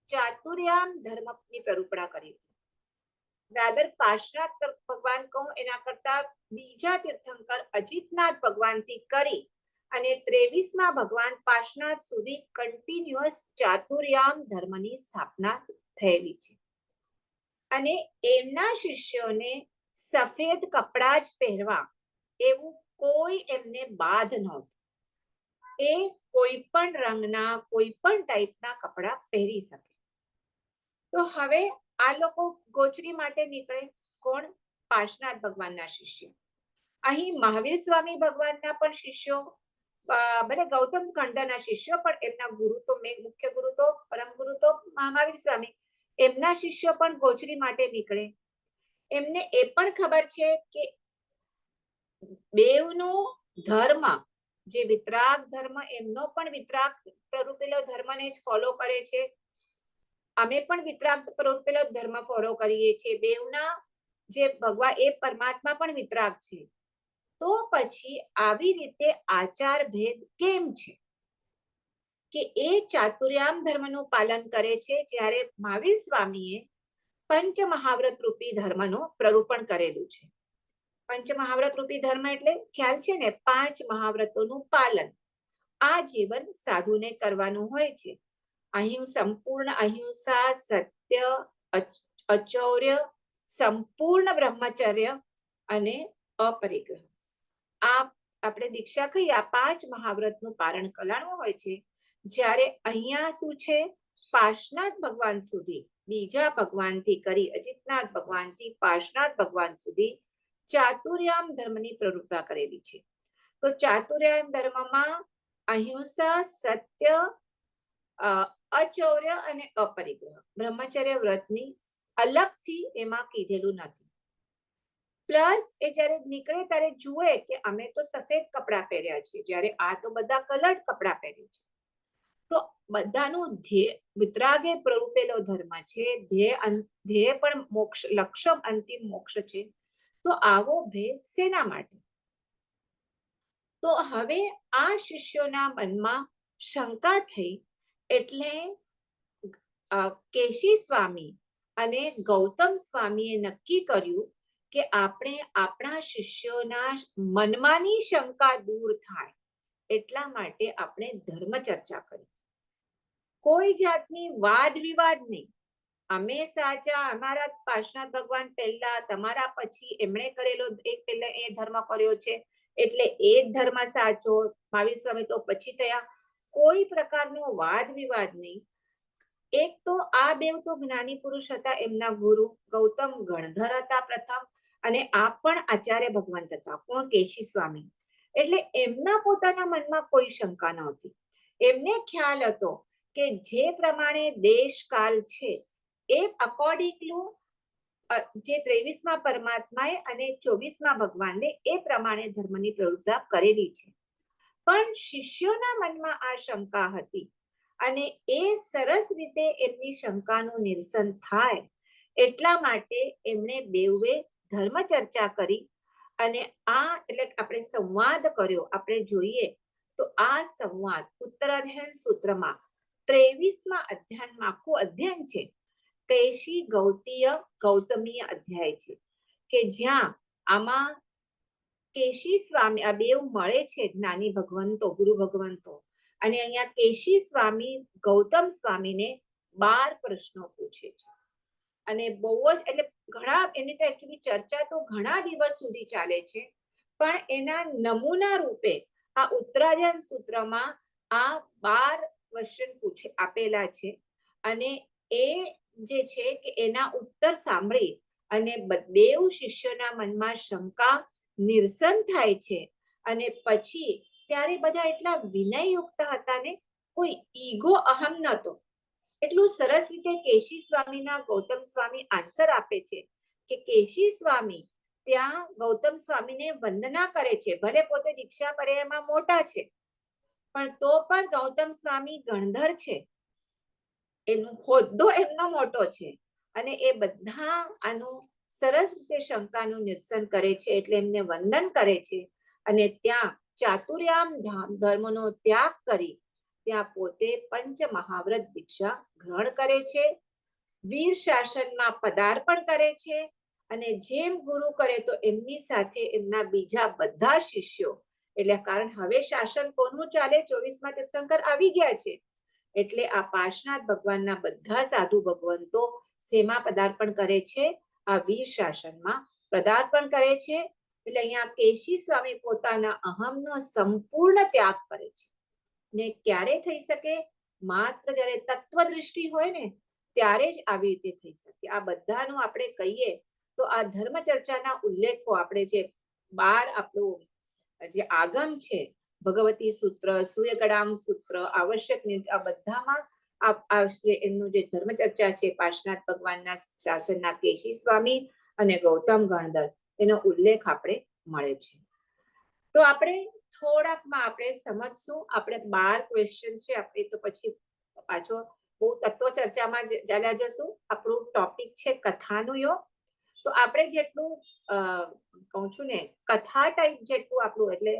ચાતુર્યામ ધર્મની પ્રરૂપણા કરી. રાધર પાર્શ્વનાથ ભગવાન કહું એના કરતા બીજા તીર્થંકર અજીતનાથ ભગવાનથી કરી અને 23માં ભગવાન પાર્શનાથ સુધી કન્ટિન્યુઅસ ચાતુર્યામ ધર્મની સ્થાપના થયેલી છે. અને એમના શિષ્યોને સફેદ કપડા જ પહેરવા એવું કોઈ એમને બાધ નહોતું. એ કોઈ પણ રંગના કોઈ પણ ટાઈપના કપડા પહેરી શકે. તો હવે આ લોકો ગોચરી માટે નીકળે. કોણ? પાર્શનાથ ભગવાનના શિષ્ય. અહીં મહાવીર સ્વામી ભગવાનના પણ શિષ્યો, ભલે ગૌતમ સ્કંદના શિષ્યો, પણ એમના ગુરુ તો મુખ્ય ગુરુ તો પરમ ગુરુ તો મહાવીર સ્વામી, એમના શિષ્યો પણ ગોચરી માટે નીકળે. એમને એ પણ ખબર છે કે બેવનું ધર્મ, જે વિતરાગ ધર્મ, એમનો પણ વિતરાગ પ્રરૂપેલો ધર્મને જ ફોલો કરે છે. અમે પણ વિતરાગ પ્રરૂપેલો ધર્મ ફોલો કરીએ છીએ. બેવના જે ભગવાન એ પરમાત્મા પણ વિતરાગ છે. તો પછી આવી રીતે આચાર ભેદ કેમ છે કે એ ચાતુર્યામ ધર્મનું પાલન કરે છે, જ્યારે મહાવીર સ્વામીએ પંચ મહાવ્રત રૂપી ધર્મનું પ્રરૂપણ કરેલું છે. પંચ મહાવ્રત રૂપી ધર્મ એટલે ખ્યાલ છે ને, 5 મહાવ્રતોનું પાલન આ જીવન સાધુને કરવાનું હોય છે. અહીં સંપૂર્ણ અહિંસા, સત્ય, અચૌર્ય, સંપૂર્ણ બ્રહ્મચર્ય અને અપરિગ્રહ. આ આપણે દીક્ષા કહી, આ 5 મહાવ્રતનું પારણ કરવાનું હોય છે. જ્યારે અહીંયા શું છે, પાર્શનાથ ભગવાન સુધી, બીજા ભગવાનથી કરી અજિતનાથ ભગવાનથી પાર્શનાથ ભગવાન સુધી ચાતુર્યામ ધર્મની પ્રવૃત્તા કરેલી છે. તો ચાતુર્યામ ધર્મમાં અહિંસા, સત્ય, અચૌર્ય અને અપરિગ્રહ, બ્રહ્મચર્ય વ્રતની અલગથી એમાં કીધેલું નથી. પ્લસ એ જ્યારે નીકળે ત્યારે જુએ કે અમે તો સફેદ કપડા પહેર્યા છે, જ્યારે આ તો બધા કલર્ડ કપડા પહેરે છે. તો બધાનું ધ્યેય વિતરાગે પ્રરૂપેલો ધર્મ છે, ધ્યેય પણ મોક્ષ, લક્ષ્ય અંતિમ મોક્ષ છે. તો આવો ભેદ શેના માટે? તો હવે આ શિષ્યોના મનમાં શંકા થઈ, એટલે કેશી સ્વામી અને ગૌતમ સ્વામીએ નક્કી કર્યું કે આપણે આપણા શિષ્યોના મનમાંની શંકા દૂર થાય એટલા માટે આપણે ધર્મ ચર્ચા કરી. કોઈ જાતની વાદ વિવાદ નહીં. અમે સાચા, અમારા પાર્શનાથ ભગવાન પહેલા, તમારા પછી, એમણે કરેલો પહેલા એ ધર્મ કર્યો છે એટલે એ જ ધર્મ સાચો, મહાવીર સ્વામી તો પછી થયા. કોઈ પ્રકારનો વાદ વિવાદ નહીં. એક તો આ બેવ તો જ્ઞાની પુરુષ હતા, એમના ગુરુ ગૌતમ ગણધર હતા પ્રથમ, અને આ પણ આચાર્ય ભગવંત હતા. કોણ? કેશી સ્વામી. એટલે એમના પોતાના મનમાં કોઈ શંકા નહોતી. એમને ખ્યાલ હતો કે જે પ્રમાણે દેશ કાળ છે એ અકોર્ડિંગલું જે 23માં પરમાત્માએ અને 24માં ભગવાને એ પ્રમાણે ધર્મની પ્રવૃત્તિ કરેલી છે. પણ શિષ્યોના મનમાં આ શંકા હતી, અને એ સરસ રીતે એમની શંકાનું નિરસન થાય એટલા માટે એમણે બેઉએ ધર્મ ચર્ચા કરી. અને આ એટલે આપણે સંવાદ કર્યો. આપણે જોઈએ તો આ સંવાદ ઉત્તરાધ્યાયન સૂત્રમાં 23માં અધ્યાયમાં આખું અધ્યયન છે, કેશી ગૌતીય ગૌતમીય અધ્યાય છે, કે જ્યાં આમાં કેશી સ્વામી આ બેઉ મળે છે, જ્ઞાની ભગવંતો, ગુરુ ભગવંતો. અને અહીંયા કેશી સ્વામી ગૌતમ સ્વામીને 12 પ્રશ્નો પૂછે છે. અને બહુ જ એટલે ઘણા, એની તો એકચ્યુઅલી ચર્ચા તો ઘણા દિવસ સુધી ચાલે છે, પણ એના નમૂના રૂપે આ ઉત્તરાધ્યાયન સૂત્રમાં આ 12 ક્વેશ્ચન આપેલા છે. અને એ જે છે કે એના ઉત્તર સાંભળી અને બેઉ શિષ્યોના મનમાં શંકા નિરસન થાય છે. અને પછી ત્યારે બધા એટલા વિનયયુક્ત હતા ને, કોઈ ઈગો અહમ નહોતો. એટલું સરસ રીતે કેશી સ્વામીના ગૌતમ સ્વામી આન્સર આપે છે કે કેશી સ્વામી ત્યાં ગૌતમ સ્વામીને વંદના કરે છે. ભલે પોતે દીક્ષા કરે એમાં મોટા છે, પણ તો પણ ગૌતમ સ્વામી ગણધર છે, એનો હોદ્દો એમનો મોટો છે, અને એ બધા આનું સરસ રીતે શંકાનું નિરસન કરે છે. એટલે એમને વંદન કરે છે, અને ત્યાં ચાતુર્યામ ધર્મનો ત્યાગ કરી ત્યાં પોતે પંચ મહાવ્રત દીક્ષા ગ્રહણ કરે છે. વીર શાસનમાં પદાર્પણ કરે છે, અને જેમ ગુરુ કરે તો એમની સાથે એમના બીજા બધા શિષ્યો એટલે કારણ હવે શાસન કોનું ચાલે? 24માં તીર્થંકર આવી ગયા છે, એટલે આ પાર્શ્વનાથ ભગવાનના બધા સાધુ ભગવંતો શેમાં પદાર્પણ કરે છે? આ વીર શાસનમાં પદાર્પણ કરે છે. એટલે અહીંયા કેશી સ્વામી પોતાના અહમનો સંપૂર્ણ ત્યાગ કરે છે. ને ક્યારે થઈ શકે? માત્ર જ્યારે તત્વ દૃષ્ટિ હોય ને ત્યારે જ આવી રીતે થઈ શકે. આ બધાનું આપણે કહીએ તો આ ધર્મ ચર્ચાના ઉલ્લેખો આપણે જે 12 આપણું જે આગમ છે, ભગવતી સૂત્ર, સૂર્યગણામ સૂત્ર, આવશ્યક આ બધામાં એમનું જે ધર્મ ચર્ચા છે પાર્શ્વનાથ ભગવાનના શાસનના કેશી સ્વામી અને ગૌતમ ગણધર, એનો ઉલ્લેખ આપણે મળે છે. તો આપણે થોડાકમાં આપણે સમજશું. આપણે 12 ક્વેશ્ચન છે, આપણે તો પછી પાછો બહુ તત્વ ચર્ચામાં ચાલ્યા જશું. આપણું ટોપિક છે કથાનું યોગ. તો આપણે જેટલું કહું છું ને, કથા ટાઈપ જેટલું આપણું, એટલે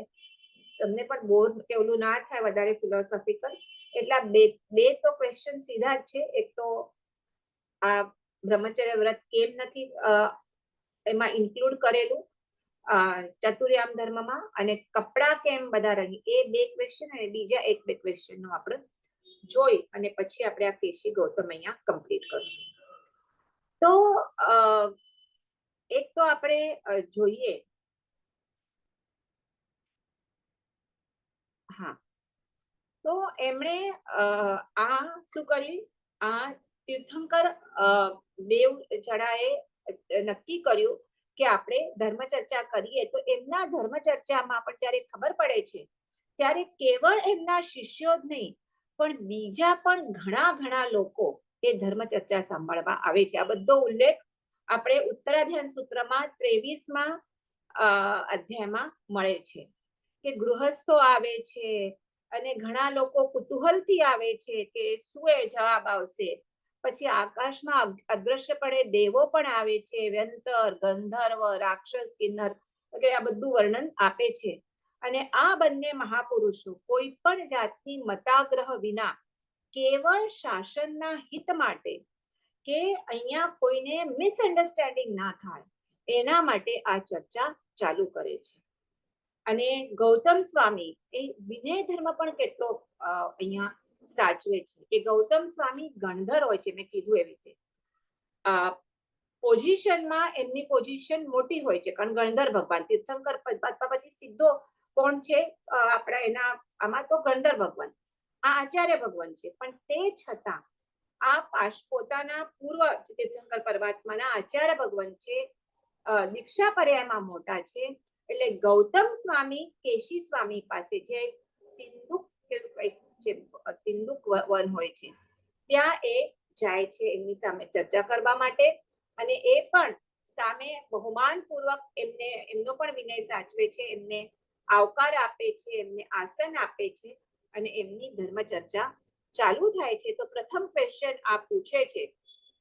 તમને પણ બોર કે ઓલું ના થાય વધારે ફિલોસોફિકલ, એટલા બે તો ક્વેશ્ચન સીધા જ છે. એક તો આ બ્રહ્મચર્ય વ્રત કેમ નથી એમાં ઇન્ક્લુડ કરેલું ચતુર્યામ ધર્મમાં, અને કપડા કેમ બધા રહી, એ 2 ક્વેશ્ચન, અને બીજા 1-2 ક્વેશ્ચન નું આપણે જોઈ અને પછી આપણે આ કેશી ગૌતમ અહીંયા કમ્પ્લીટ કરશું. તો એક તો આપણે જોઈએ, હા, તો એમણે આ શું કર્યું? આ તીર્થંકર દેવ જણાએ નક્કી કર્યું કે આપણે ધર્મ ચર્ચા કરીએ. તો એમના ધર્મ ચર્ચામાં પણ જ્યારે ખબર પડે છે ત્યારે કેવળ એમના શિષ્યો જ નહીં, પણ બીજા પણ ઘણા લોકો એ ધર્મ ચર્ચા સાંભળવા આવે છે. આ બધો ઉલ્લેખ આપણે ઉત્તરાધ્યાન સૂત્રમાં 23માં અધ્યાયમાં મળે છે કે ગૃહસ્થો આવે છે અને ઘણા લોકો કુતૂહલથી આવે છે કે શું એ જવાબ આવશે. પછી આકાશમાં અદ્રશ્યપણે દેવો પણ આવે છે, વ્યંતર, ગંધર્વ, રાક્ષસ, કિન્નર વગેરે આ બધું વર્ણન આપે છે. અને આ બંને મહાપુરુષો કોઈ પણ જાતની મતાગ્રહ વિના કેવળ શાસનના હિત માટે કે અહીંયા કોઈને મિસઅન્ડરસ્ટેન્ડિંગ ના થાય એના માટે આ ચર્ચા ચાલુ કરે છે. અને ગૌતમ સ્વામી એ વિનય ધર્મ પણ કેટલો અહીંયા સાચવે છે કે ગૌતમ સ્વામી ગણધર હોય છે. મેં કીધું એવી રીતે પોઝિશનમાં એમની પોઝિશન મોટી હોય છે, કારણ ગણધર ભગવાન તીર્થંકર પછી સીધો કોણ છે આપણા એના આમાં તો ગણધર ભગવાન, આ આચાર્ય ભગવાન છે. પણ તે છતાં આ પોતાના પૂર્વ તીર્થંકર પરમાત્માના આચાર્ય ભગવાન છે, દીક્ષા પર્યાયમાં મોટા છે. એટલે ગૌતમ સ્વામી કેશી સ્વામી પાસે જે તિંદુક વન હોય છે ત્યાં એ જાય છે એમની સામે ચર્ચા કરવા માટે. અને એ પણ સામે બહુમાન પૂર્વક એમનો પણ વિનય સાચવે છે, એમને આવકાર આપે છે, એમને આસન આપે છે અને એમની ધર્મ ચર્ચા ચાલુ થાય છે. તો પ્રથમ ક્વેશ્ચન આ પૂછે છે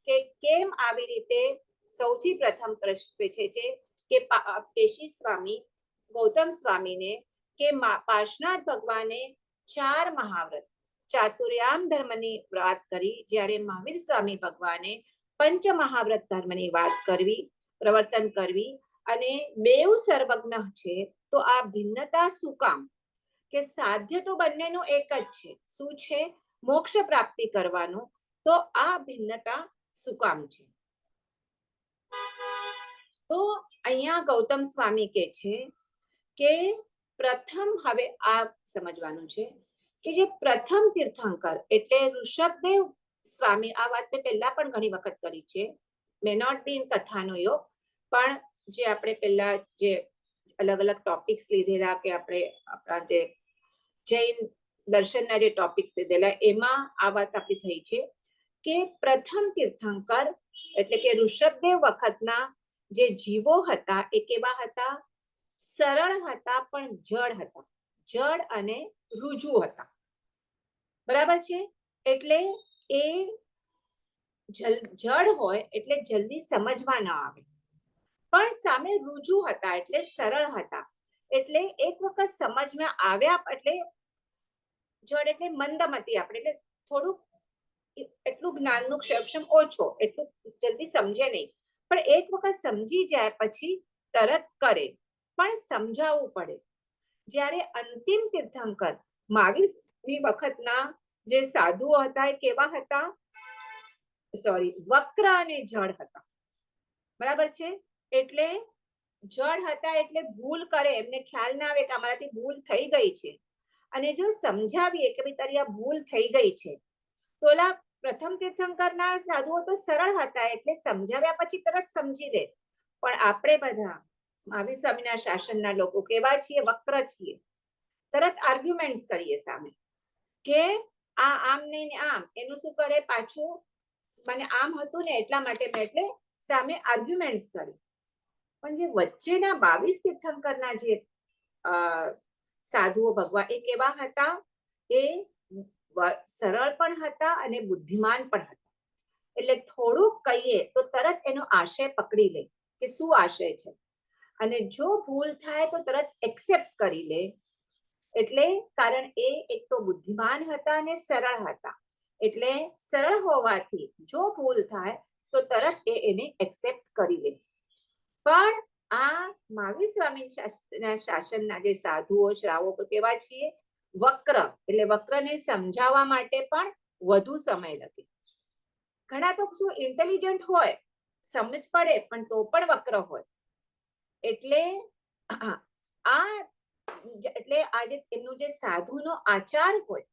કે કેમ આવી રીતે? સૌથી પ્રથમ પ્રશ્ન પૂછે છે કે કેશી સ્વામી ગૌતમ સ્વામીને કે પાર્શ્વનાથ ભગવાને 4 મહાવ્રત ચાતુર્યામ ધર્મની વાત કરી, જ્યારે મહાવીર સ્વામી ભગવાને પંચ મહાવ્રત ધર્મની વાત કરવી, પ્રવર્તન કરવી. અને બેઉ સર્વજ્ઞ છે, તો આ ભિન્નતા શું કામ? કે સાધ્ય તો બંનેનું એક જ છે. શું છે? મોક્ષ પ્રાપ્તિ કરવાનું. તો આ ભિન્નતા શું કામ છે? તો અહીંયા ગૌતમ સ્વામી કે છે કે પ્રથમ, હવે આ સમજવાનું છે કે જે પ્રથમ તીર્થંકર એટલે ઋષભદેવ સ્વામી, આ વાત મેં પહેલા પણ ઘણી વખત કરી છે, મે નોટ બી ઇન કથાનો યોગ, પણ જે આપણે પહેલા જે અલગ ટોપિક્સ લીધેલા કે આપણે આપણા જે જૈન દર્શનના જે ટોપિક્સ લીધેલા એમાં આ વાત આપણી થઈ છે કે પ્રથમ તીર્થંકર એટલે કે ઋષભદેવ વખતના જે જીવો હતા એ કેવા હતા? સરળ હતા પણ જડ હતા, જડ અને રુજુ હતા. બરાબર છે? એટલે એ જડ હોય એટલે જલ્દી સમજવા ન આવે, પણ સામે રુજુ હતા એટલે સરળ હતા. એટલે એક વખત સમજમાં આવ્યા એટલે જડ એટલે મંદમતી, આપણે એટલે થોડુંક એટલું જ્ઞાનનું ક્ષમ ઓછો, એટલું જલ્દી સમજે નહીં. પણ એક વખત સમજી જાય પછી તરત કરે, પણ સમજાવવું પડે. જ્યારે અંતિમ તીર્થંકર 22મી વખતના જે સાધુઓ હતા એ કેવા હતા? સોરી, વક્ર અને જડ હતા. બરાબર છે? એટલે જડ હતા એટલે ભૂલ કરે, એમને ખ્યાલ ના આવે કે અમારાથી ભૂલ થઈ ગઈ છે, અને જો સમજાવીએ કે ભાઈ તારી આ ભૂલ થઈ ગઈ છે, તો ઓલા પ્રથમ તીર્થંકરના સાધુઓ તો સરળ હતા એટલે સમજાવ્યા પછી તરત સમજી લે. પણ આપણે બધા મહાવીર સ્વામીના શાસનના લોકો કેવા છીએ? વક્ર છીએ. તરત આર્ગ્યુમેન્ટ્સ કરીએ સામે કે આ આમ નહીં ને આમ, એનું શું કરે પાછું, મને આમ હતું ને એટલા માટે મેં એટલે સામે આર્ગ્યુમેન્ટ્સ કરી. પણ જે વચ્ચેના 22 તીર્થંકરના જે સાધુઓ ભગવાન એ કેવા હતા? એ સરળ પણ હતા અને બુદ્ધિમાન પણ હતા. એટલે થોડુંક કહીએ તો તરત એનો આશય પકડી લે કે શું આશય છે, અને જો ભૂલ થાય તો તરત એક્સેપ્ટ કરી લે. એટલે કારણ એ એક તો બુદ્ધિમાન હતા અને સરળ હતા, એટલે સરળ હોવાથી જો ભૂલ થાય તો તરત એને એક્સેપ્ટ કરી લે. પણ આ મહાવીર સ્વામી શાસનના જે સાધુઓ શ્રાવકો કેવા છીએ? વક્ર. એટલે વક્રને સમજાવવા માટે પણ વધુ સમય લાગે. ઘણા તો શું ઇન્ટેલિજન્ટ હોય, સમજ પડે, પણ તો પણ વક્ર હોય. એટલે આજે એમનું જે સાધુનો આચાર હોય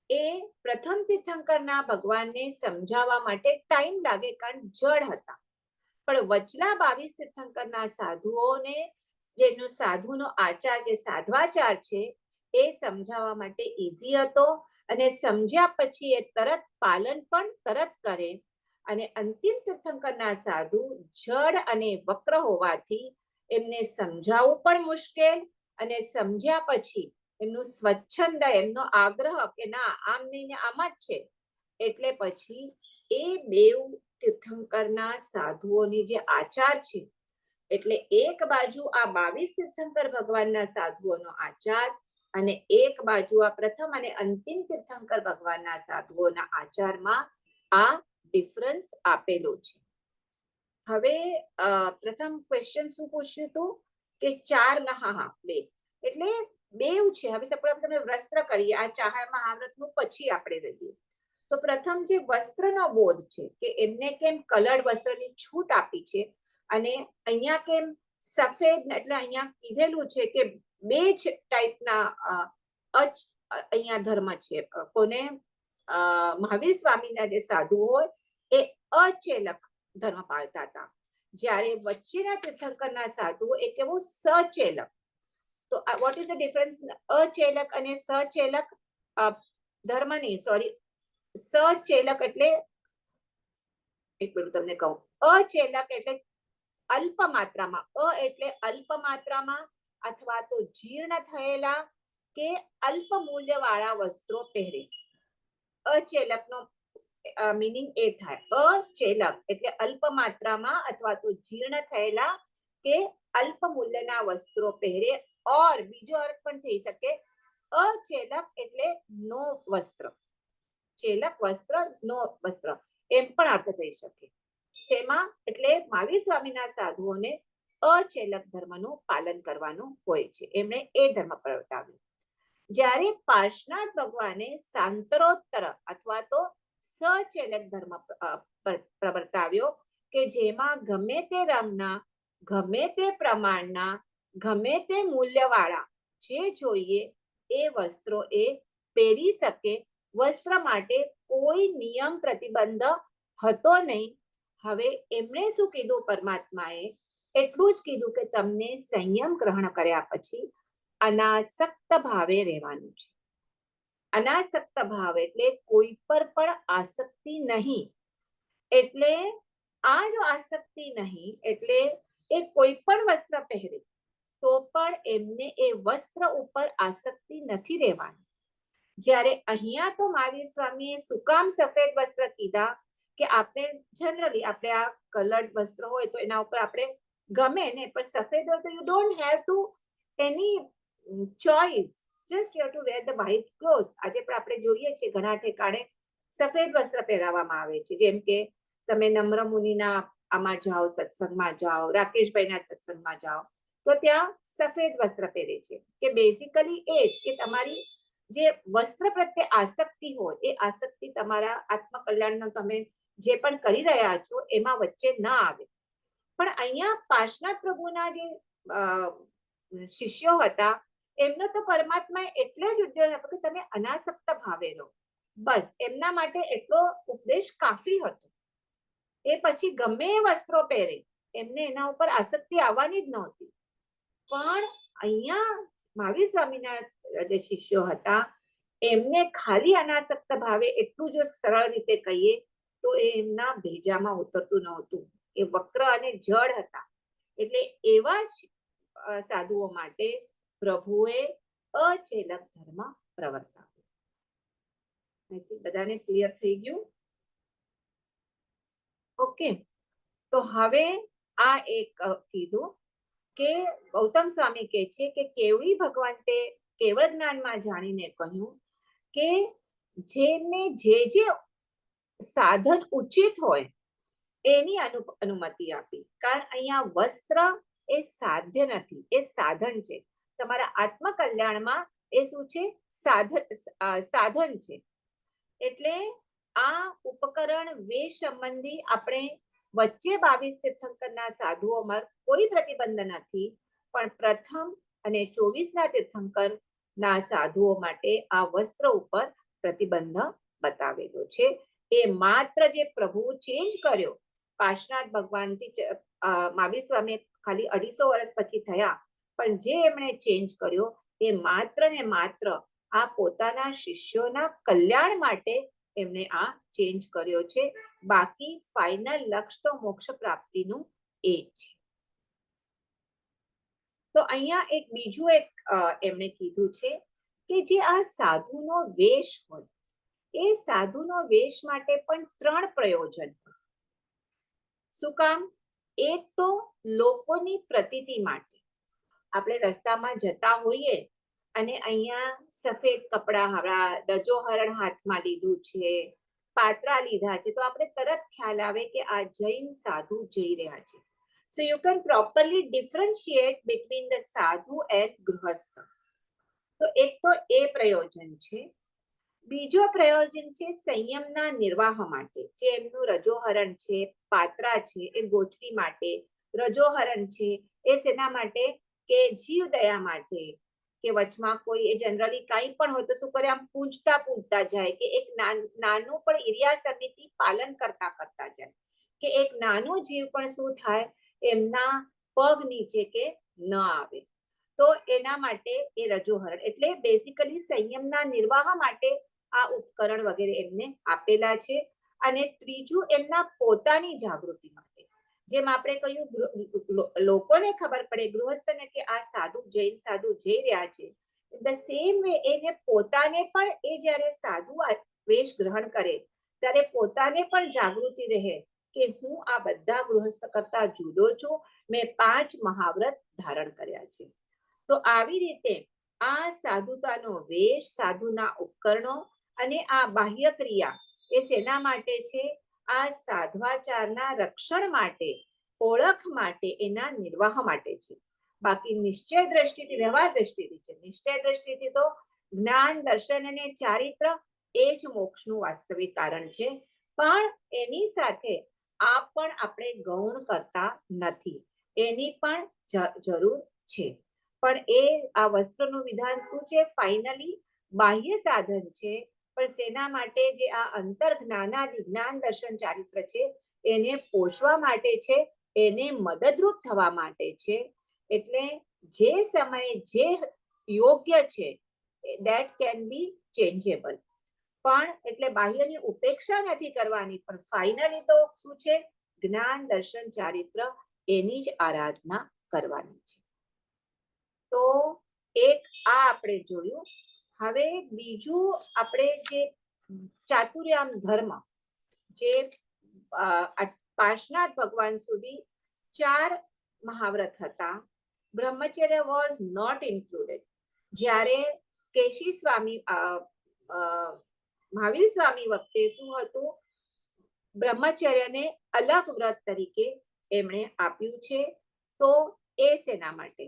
એ પ્રથમ તીર્થંકરના ભગવાનને સમજાવવા માટે ટાઈમ લાગે, કારણ જડ હતા. પણ વચલા 22 તીર્થંકરના સાધુઓને જેનો સાધુનો આચાર, જે સાધ્વાચાર છે, એ સમજાવવા માટે ઈઝી હતો, અને સમજ્યા પછી એ તરત પાલન પણ તરત કરે. અને અંતિમ તીર્થંકરના સાધુ જડ અને વક્ર હોવાથી એમને સમજાવવું પણ મુશ્કેલ, અને સમજ્યા પછી એમનું સ્વચ્છંદ, એમનો આગ્રહ કે ના આમ નહીં ને આમ જ છે, એટલે પછી એ બેવ તીર્થંકરના સાધુઓની જે આચાર છે, એટલે એક બાજુ આ 22 તીર્થંકર ભગવાનના સાધુઓનો આચાર, અને એક બાજુ આ પ્રથમ અને અંતિમ તીર્થંકર ભગવાનના સાધુઓના આચારમાં આ ડિફરન્સ આપેલો છે. હવે પ્રથમ ક્વેશ્ચન શું પૂછ્યું હતું કે 4 ના, હા 2, એટલે બેવ છે. હવે આપણે વસ્ત્ર કરીએ, આ ચાર મહાવ્રતનું પછી આપણે લઈએ. તો પ્રથમ જે વસ્ત્રનો બોધ છે કે એમને કેમ કલર્ડ વસ્ત્રની છૂટ આપી છે, અને અહીંયા કેમ સફેદ, એટલે અહીંયા કીધેલું છે કે બે જ ટાઈપના અહીંયા ધર્મ છે. કોને? મહાવીર સ્વામીના જે સાધુ હોય એ અચેલક ધર્મ પાળતા હતા, જ્યારે વચ્ચેના તીર્થંકરના સાધુઓ એ કેવું સચેલક. તો વોટ ઇઝ ધ ડિફરન્સ અચેલક અને સચેલક ધર્મની? સોરી, સચેલક એટલે, એક મિનિટ તમને કહું, અચેલક એટલે અલ્પ માત્રામાં, એટલે અલ્પ માત્રામાં અથવા તો જીર્ણ થયેલા કે અલ્પ મૂલ્યવાળા વસ્ત્રો પહેરે. અચેલકનો મીનિંગ એ થાય. અચેલક એટલે અલ્પ માત્રામાં અથવા તો જીર્ણ થયેલા કે અલ્પ મૂલ્યના વસ્ત્રો પહેરે. ઓર બીજો અર્થ પણ થઈ શકે, અચેલક એટલે નો વસ્ત્ર, ચેલક વસ્ત્ર, નો વસ્ત્ર, એમ પણ અર્થ થઈ શકે. શેમાં? એટલે મહાવીર સ્વામીના સાધુઓને અચેલક ધર્મનું પાલન કરવાનું હોય છે, એમણે એ ધર્મ પ્રવર્તાવ્યો. જ્યારે પાર્શનાથ ભગવાને સાંતરોત્તર અથવા તો સચેલક ધર્મ પ્રવર્તાવ્યો, કે જેમાં ગમે તે રંગના, ગમે તે પ્રમાણના, ગમે તે મૂલ્યવાળા જે જોઈએ એ વસ્ત્રો એ પહેરી શકે. વસ્ત્ર માટે કોઈ નિયમ પ્રતિબંધ હતો નહીં. હવે એમણે શું કીધું? પરમાત્માએ એટલું જ કીધું કે તમને સંયમ ગ્રહણ કર્યા પછી અનાસક્ત ભાવે રહેવાનું છે. અનાસક્ત ભાવ એટલે કોઈ પર પણ આસક્તિ નહીં. એટલે આ જો આસક્તિ નહીં એટલે એ કોઈ પણ વસ્ત્ર પહેરે તો પણ એમને એ વસ્ત્ર ઉપર આસક્તિ નથી રહેવાની. જ્યારે અહીંયા તો મહાવીર સ્વામીએ શું કામ સફેદ વસ્ત્ર કીધા? કે આપણે જનરલી આપણે આ કલર્ડ વસ્ત્ર હોય તો એના ઉપર આપણે ગમે ને, પણ સફેદ હોય તો you don't have to any choice, just you have to wear the white clothes. આજે પણ આપણે જોઈએ છીએ ઘણા ઠેકાણે સફેદ વસ્ત્ર પહેરાવવામાં આવે છે. જેમ કે તમે નમ્ર મુનિના આમાં જાઓ, સત્સંગમાં જાઓ, રાકેશભાઈના સત્સંગમાં જાઓ, તો ત્યાં સફેદ વસ્ત્ર પહેરે છે, કે બેઝિકલી એ જ કે તમારી જે વસ્ત્ર પ્રત્યે આસક્તિ હોય એ આસક્તિ તમારા આત્મકલ્યાણનો તમે જે પણ કરી રહ્યા છો એમાં વચ્ચે ન આવે. પણ અહીંયા પાર્શનાથ પ્રભુના જે શિષ્યો હતા એમનો તો પરમાત્માએ એટલે જ ઉદ્દેશ આપ્યો કે તમે અનાસક્ત ભાવે રહો, બસ એમના માટે એટલો ઉપદેશ કાફી હતો. એ પછી ગમે એ વસ્ત્રો પહેરે એમને એના ઉપર આસક્તિ આવવાની જ નહોતી. પણ અહીંયા મહાવીર સ્વામીના જે શિષ્યો હતા એમને ખાલી અનાસક્ત ભાવે એટલું જો સરળ રીતે કહીએ તો એ એમના ભેજામાં ઉતરતું નહોતું, એ વક્ર અને જડ હતા. એટલે એવા જ સાધુઓ માટે પ્રભુએ અચેલક ધર્મ પ્રવર્તાવ્યો. બધાને ક્લિયર થઈ ગયું? ઓકે, તો હવે આ એક કીધું કે ગૌતમ સ્વામી કહે છે કે કેવડી ભગવંતે કેવળ જ્ઞાનમાં જાણીને કહ્યું કે જેમને જે જે સાધન ઉચિત હોય એની અનુમતિ આપી. કારણ અહીંયા વસ્ત્ર એ સાધ્ય નથી, એ સાધન છે. તમારા આત્મકલ્યાણમાં એ શું છે? સાધન છે. એટલે આ ઉપકરણ વેશ સંબંધી આપણે વચ્ચે 22 તીર્થંકરના સાધુઓમાં કોઈ પ્રતિબંધ નથી, પણ પ્રથમ અને 24ના તીર્થંકરના સાધુઓ માટે આ વસ્ત્ર ઉપર પ્રતિબંધ બતાવેલો છે. એ માત્ર જે પ્રભુ ચેન્જ કર્યો, પાર્શનાથ ભગવાનથી મહાવીર સ્વામી ખાલી 250 વર્ષ પછી થયા, પણ જે એમણે ચેન્જ કર્યો એ માત્ર ને માત્ર આ પોતાના શિષ્યોના કલ્યાણ માટે એમણે આ ચેન્જ કર્યો છે. બાકી ફાઇનલ લક્ષ્ય તો મોક્ષ પ્રાપ્તિનું એ જ છે. તો અહીંયા એક બીજું એક એમણે કીધું છે કે જે આ સાધુનો વેશ હોય એ સાધુનો વેશ માટે પણ 3 પ્રયોજન. શું કામ? એક તો લોકોની પ્રતીતિ માટે. આપણે રસ્તામાં જતા હોઈએ અને અહીંયા સફેદ કપડા, રજોહરણ હાથમાં લીધું છે, પાત્રા લીધા છે, તો આપણે તરત ખ્યાલ આવે કે આ જૈન સાધુ જઈ રહ્યા છે. So you can properly differentiate between the sadhu and ગૃહસ્થ. તો એક તો એ પ્રયોજન છે. બીજો પ્રયોજન છે સંયમના નિર્વાહ માટે. જે એમનું રજોહરણ છે, પાત્રા છે, એ ગોચરી માટે. રજોહરણ છે એ શેના માટે? કે જીવદયા માટે. કે વચમાં કોઈ એ જનરલી કંઈ પણ હોય તો શું કરે? આમ પૂંછતા જાય, કે એક નાનું પણ ઇરિયા સમિતિ પાલન કરતા જાય, કે એક નાનું જીવ પણ શું થાય? એમના પગ નીચે કે ન આવે. તો એના માટે એ રજોહરણ, એટલે બેઝિકલી સંયમના નિર્વાહ માટે આ ઉપકરણ વગેરે એમને આપેલા છે. અને ત્રીજું એમના પોતાની જાગૃતિ માટે. જેમ આપણે કહ્યું લોકોને ખબર પડે, ગૃહસ્થને, કે આ સાધુ જૈન સાધુ જઈ રહ્યા છે, ધ સેમ વે એને પોતાને પણ એ જ્યારે સાધુ વેશ ગ્રહણ કરે ત્યારે પોતાને પણ જાગૃતિ રહે કે હું આ બધા ગૃહસ્થ કરતા જુદો છું, મેં 5 મહાવ્રત ધારણ કર્યા છે. તો આવી રીતે આ સાધુતાનો વેશ, સાધુના ઉપકરણો અને આ બાહ્ય ક્રિયા એ શેના માટે છે? આ સાધ્વાચારના રક્ષણ માટે, ઓળખ માટે, એના નિર્વાહ માટે છે. બાકી નિશ્ચય દ્રષ્ટિથી, વ્યવહાર દ્રષ્ટિથી છે. નિશ્ચય દ્રષ્ટિથી તો જ્ઞાન, દર્શન અને ચારિત્ર એ જ મોક્ષનું વાસ્તવિક કારણ છે. પણ એની સાથે આ પણ આપણે ગૌણ કરતા નથી, એની પણ જરૂર છે. પણ એ આ વસ્ત્રનું વિધાન શું છે? ફાઇનલી બાહ્ય સાધન છે, પણ શેના માટે? જે આ અંતર જ્ઞાનાદિ, જ્ઞાન, દર્શન, ચારિત્ર છે એને પોષવા માટે છે, એને મદદરૂપ થવા માટે છે. એટલે જે સમયે જે યોગ્ય છે that can be changeable. પણ એટલે બાહ્યની ઉપેક્ષા નથી કરવાની, પણ ફાઇનલી તો શું છે? જ્ઞાન, દર્શન, ચારિત્ર એની જ આરાધના કરવાની છે. તો એક આ આપણે જોયું. હવે બીજું આપણે જે ચાતુર્યામ ધર્મ, જે પાર્શનાથ ભગવાન સુધી 4 મહાવ્રત હતા, બ્રહ્મચર્ય વોઝ નોટ ઇન્ક્લુડેડ. જ્યારે કેશી સ્વામી, મહાવીર સ્વામી વખતે શું હતું? બ્રહ્મચર્યને અલગ વ્રત તરીકે એમણે આપ્યું છે. તો એ શેના માટે?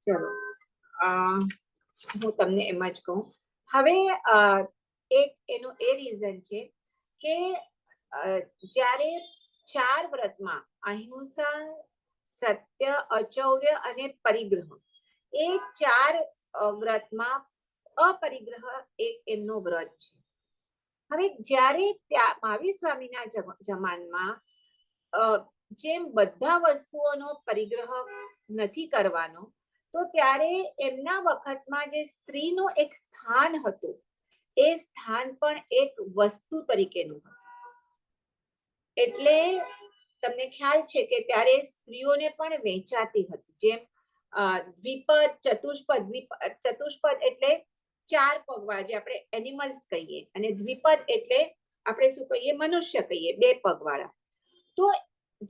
ચલો હું તમને એમ જ કહું. હવે એક એનું એ રીઝન છે કે જ્યારે 4 વ્રતમાં અહિંસા, સત્ય, અચૌર્ય અને પરિગ્રહ, એ 4 વ્રતમાં અપરિગ્રહ એક એમનો વ્રત છે. હવે જ્યારે મહાવીર સ્વામીના જમાનમાં જેમ બધા વસ્તુઓનો પરિગ્રહ નથી કરવાનો, તો ત્યારે એમના વખતમાં જે સ્ત્રીનું એક સ્થાન હતું, એ સ્થાન પણ એક વસ્તુ તરીકેનું હતું. એટલે તમને ખ્યાલ છે કે ત્યારે સ્ત્રીઓને પણ વેચાતી હતી. જેમ દ્વિપદ, ચતુષ્પદ. ચતુષ્પદ એટલે 4 પગવાળા, જે આપણે એનિમલ્સ કહીએ, અને દ્વિપદ એટલે આપણે શું કહીએ, મનુષ્ય કહીએ, 2 પગવાળા. તો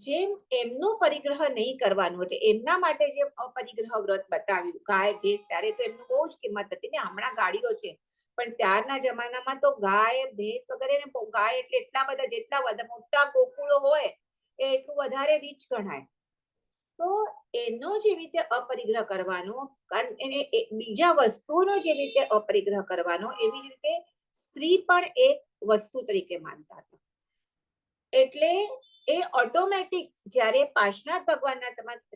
જેમ એમનો પરિગ્રહ નહીં કરવાનું, એટલે એમના માટે જે અપરિગ્રહ વ્રત બતાવ્યું, ગાય, ભેંસ, ત્યારે તો એમનું બહુ જ કિંમત હતી ને. હમણાં ગાડીઓ છે, પણ ત્યારના જમાનામાં તો ગાય, ભેંસ વગેરે ને, ગાય એટલે એટલા બધા, જેટલા મોટા ગોકુળો હોય એ એટલું વધારે રીચ ગણાય. તો એનો જે રીતે અપરિગ્રહ કરવાનો, એને બીજા વસ્તુઓનો જે રીતે અપરિગ્રહ કરવાનો, એવી જ રીતે સ્ત્રી પણ એક વસ્તુ તરીકે માનતા હતા. એટલે એ ઓટોમેટિક જ્યારે પાર્શ્વનાથ ભગવાનના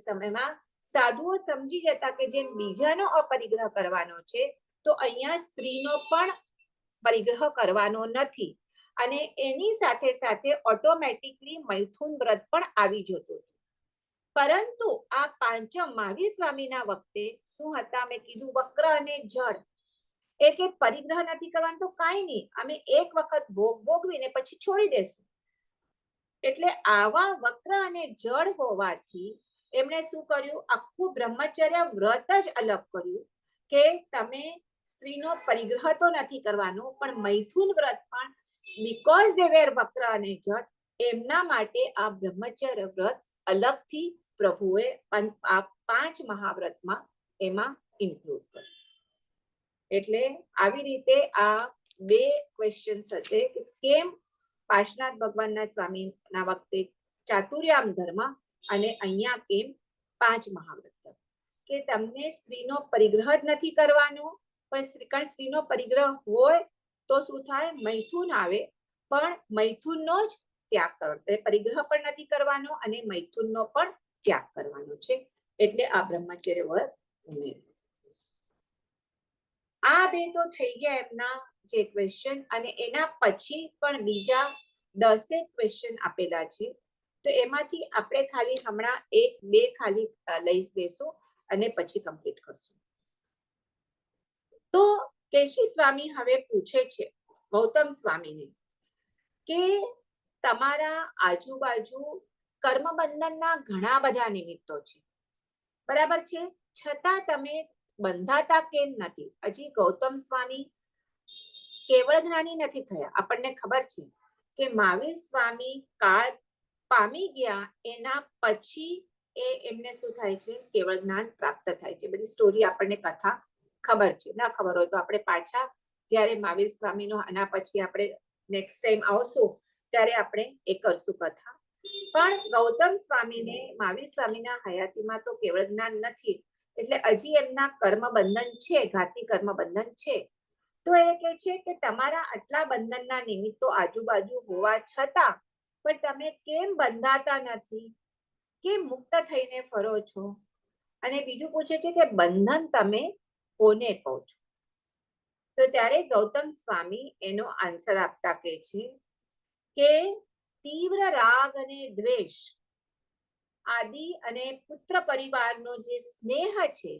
સમયમાં સાધુઓ સમજી જતા કે જેમ બીજાનો અપરિગ્રહ કરવાનો છે, તો અહીંયા સ્ત્રીનો પણ પરિગ્રહ કરવાનો નથી. અને એની સાથે સાથે ઓટોમેટિકલી મૈથુન વ્રત પણ આવી જતું. પરંતુ આ પાંચમ મહાવીર સ્વામીના વખતે શું હતા? મેં કીધું વક્ર અને જળ. એ કે પરિગ્રહ નથી કરવાનું તો કાંઈ નહીં, અમે એક વખત ભોગવીને પછી છોડી દેશું. એટલે આવા વક્ર અને જળ હોવાથી એમણે શું કર્યું? આખું બ્રહ્મચર્ય વ્રત જ અલગ કર્યું કે તમે સ્ત્રીનો પરિગ્રહ તો નથી કરવાનો, પણ મૈથુન વ્રત પણ, બીકોઝ દે વેર વક્ર અને જળ, એમના માટે આ બ્રહ્મચર્ય વ્રત અલગથી પ્રભુએ આ 5 મહાવ્રતમાં એમાં ઇન્ક્લુડ કર્યું. એટલે આવી રીતે આ 2 ક્વેશ્ચન્સ હશે કે કેમ પાર્શ્વનાથ ભગવાનના સ્વામીના વખતે ચાતુર્યામ ધર્મ અને અહીંયા કેમ 5 મહાવ્રત, કે તમને સ્ત્રીનો પરિગ્રહ જ નથી કરવાનો. પણ સ્ત્રીનો પરિગ્રહ હોય તો શું થાય? મૈથુન આવે, પણ મૈથુનનો જ ત્યાગ કરવાનો. પરિગ્રહ પણ નથી કરવાનો અને મૈથુનનો પણ ત્યાગ કરવાનો છે. એટલે આ બ્રહ્મચર્ય વ્રત ઉમેર્યું. આ 2 તો થઈ ગયા એમના જે ક્વેશ્ચન, અને એના પછી પણ બીજા 10 ક્વેશ્ચન આપેલા છે. તો એમાંથી આપણે ખાલી હમણાં 1-2 ખાલી લઈ લેશું અને પછી કમ્પ્લીટ કરશું. તો કેશી સ્વામી હવે પૂછે છે ગૌતમ સ્વામીને કે તમારા આજુબાજુ કર્મબંધનના ઘણા બધા નિમિત્તો છે, બરાબર છે, છતાં તમે બંધાતા કેમ નથી? હજી ગૌતમ સ્વામી કેવળ જ્ઞાની નથી થયા. આપણને ખબર છે કે મહાવીર સ્વામી કાળ પામી ગયા, એના પછી એમને શું થાય છે? કેવળ જ્ઞાન પ્રાપ્ત થાય છે. બધી સ્ટોરી આપણને કથા ખબર છે. ના ખબર હોય તો આપણે પાછા જ્યારે મહાવીર સ્વામીનો આના પછી આપણે નેક્સ્ટ ટાઈમ આવશું ત્યારે આપણે એ કરશું કથા. પણ ગૌતમ સ્વામીને મહાવીર સ્વામીના હયાતીમાં તો કેવળ જ્ઞાન નથી, એટલે હજી એમના કર્મ બંધન છે, ઘાતી કર્મ બંધન છે. તો એ કહે છે કે તમારા આટલા બંધનના નિમિત્તો આજુબાજુ હોવા છતાં પણ તમે કેમ બંધાતા નથી? કેમ મુક્ત થઈને ફરો છો? અને બીજું પૂછે છે કે બંધન તમે કોને કહો છો? તો ત્યારે ગૌતમ સ્વામી એનો આન્સર આપતા કહે છે કે તીવ્ર રાગ અને દ્વેષ આદિ અને પુત્ર પરિવારનો જે સ્નેહ છે,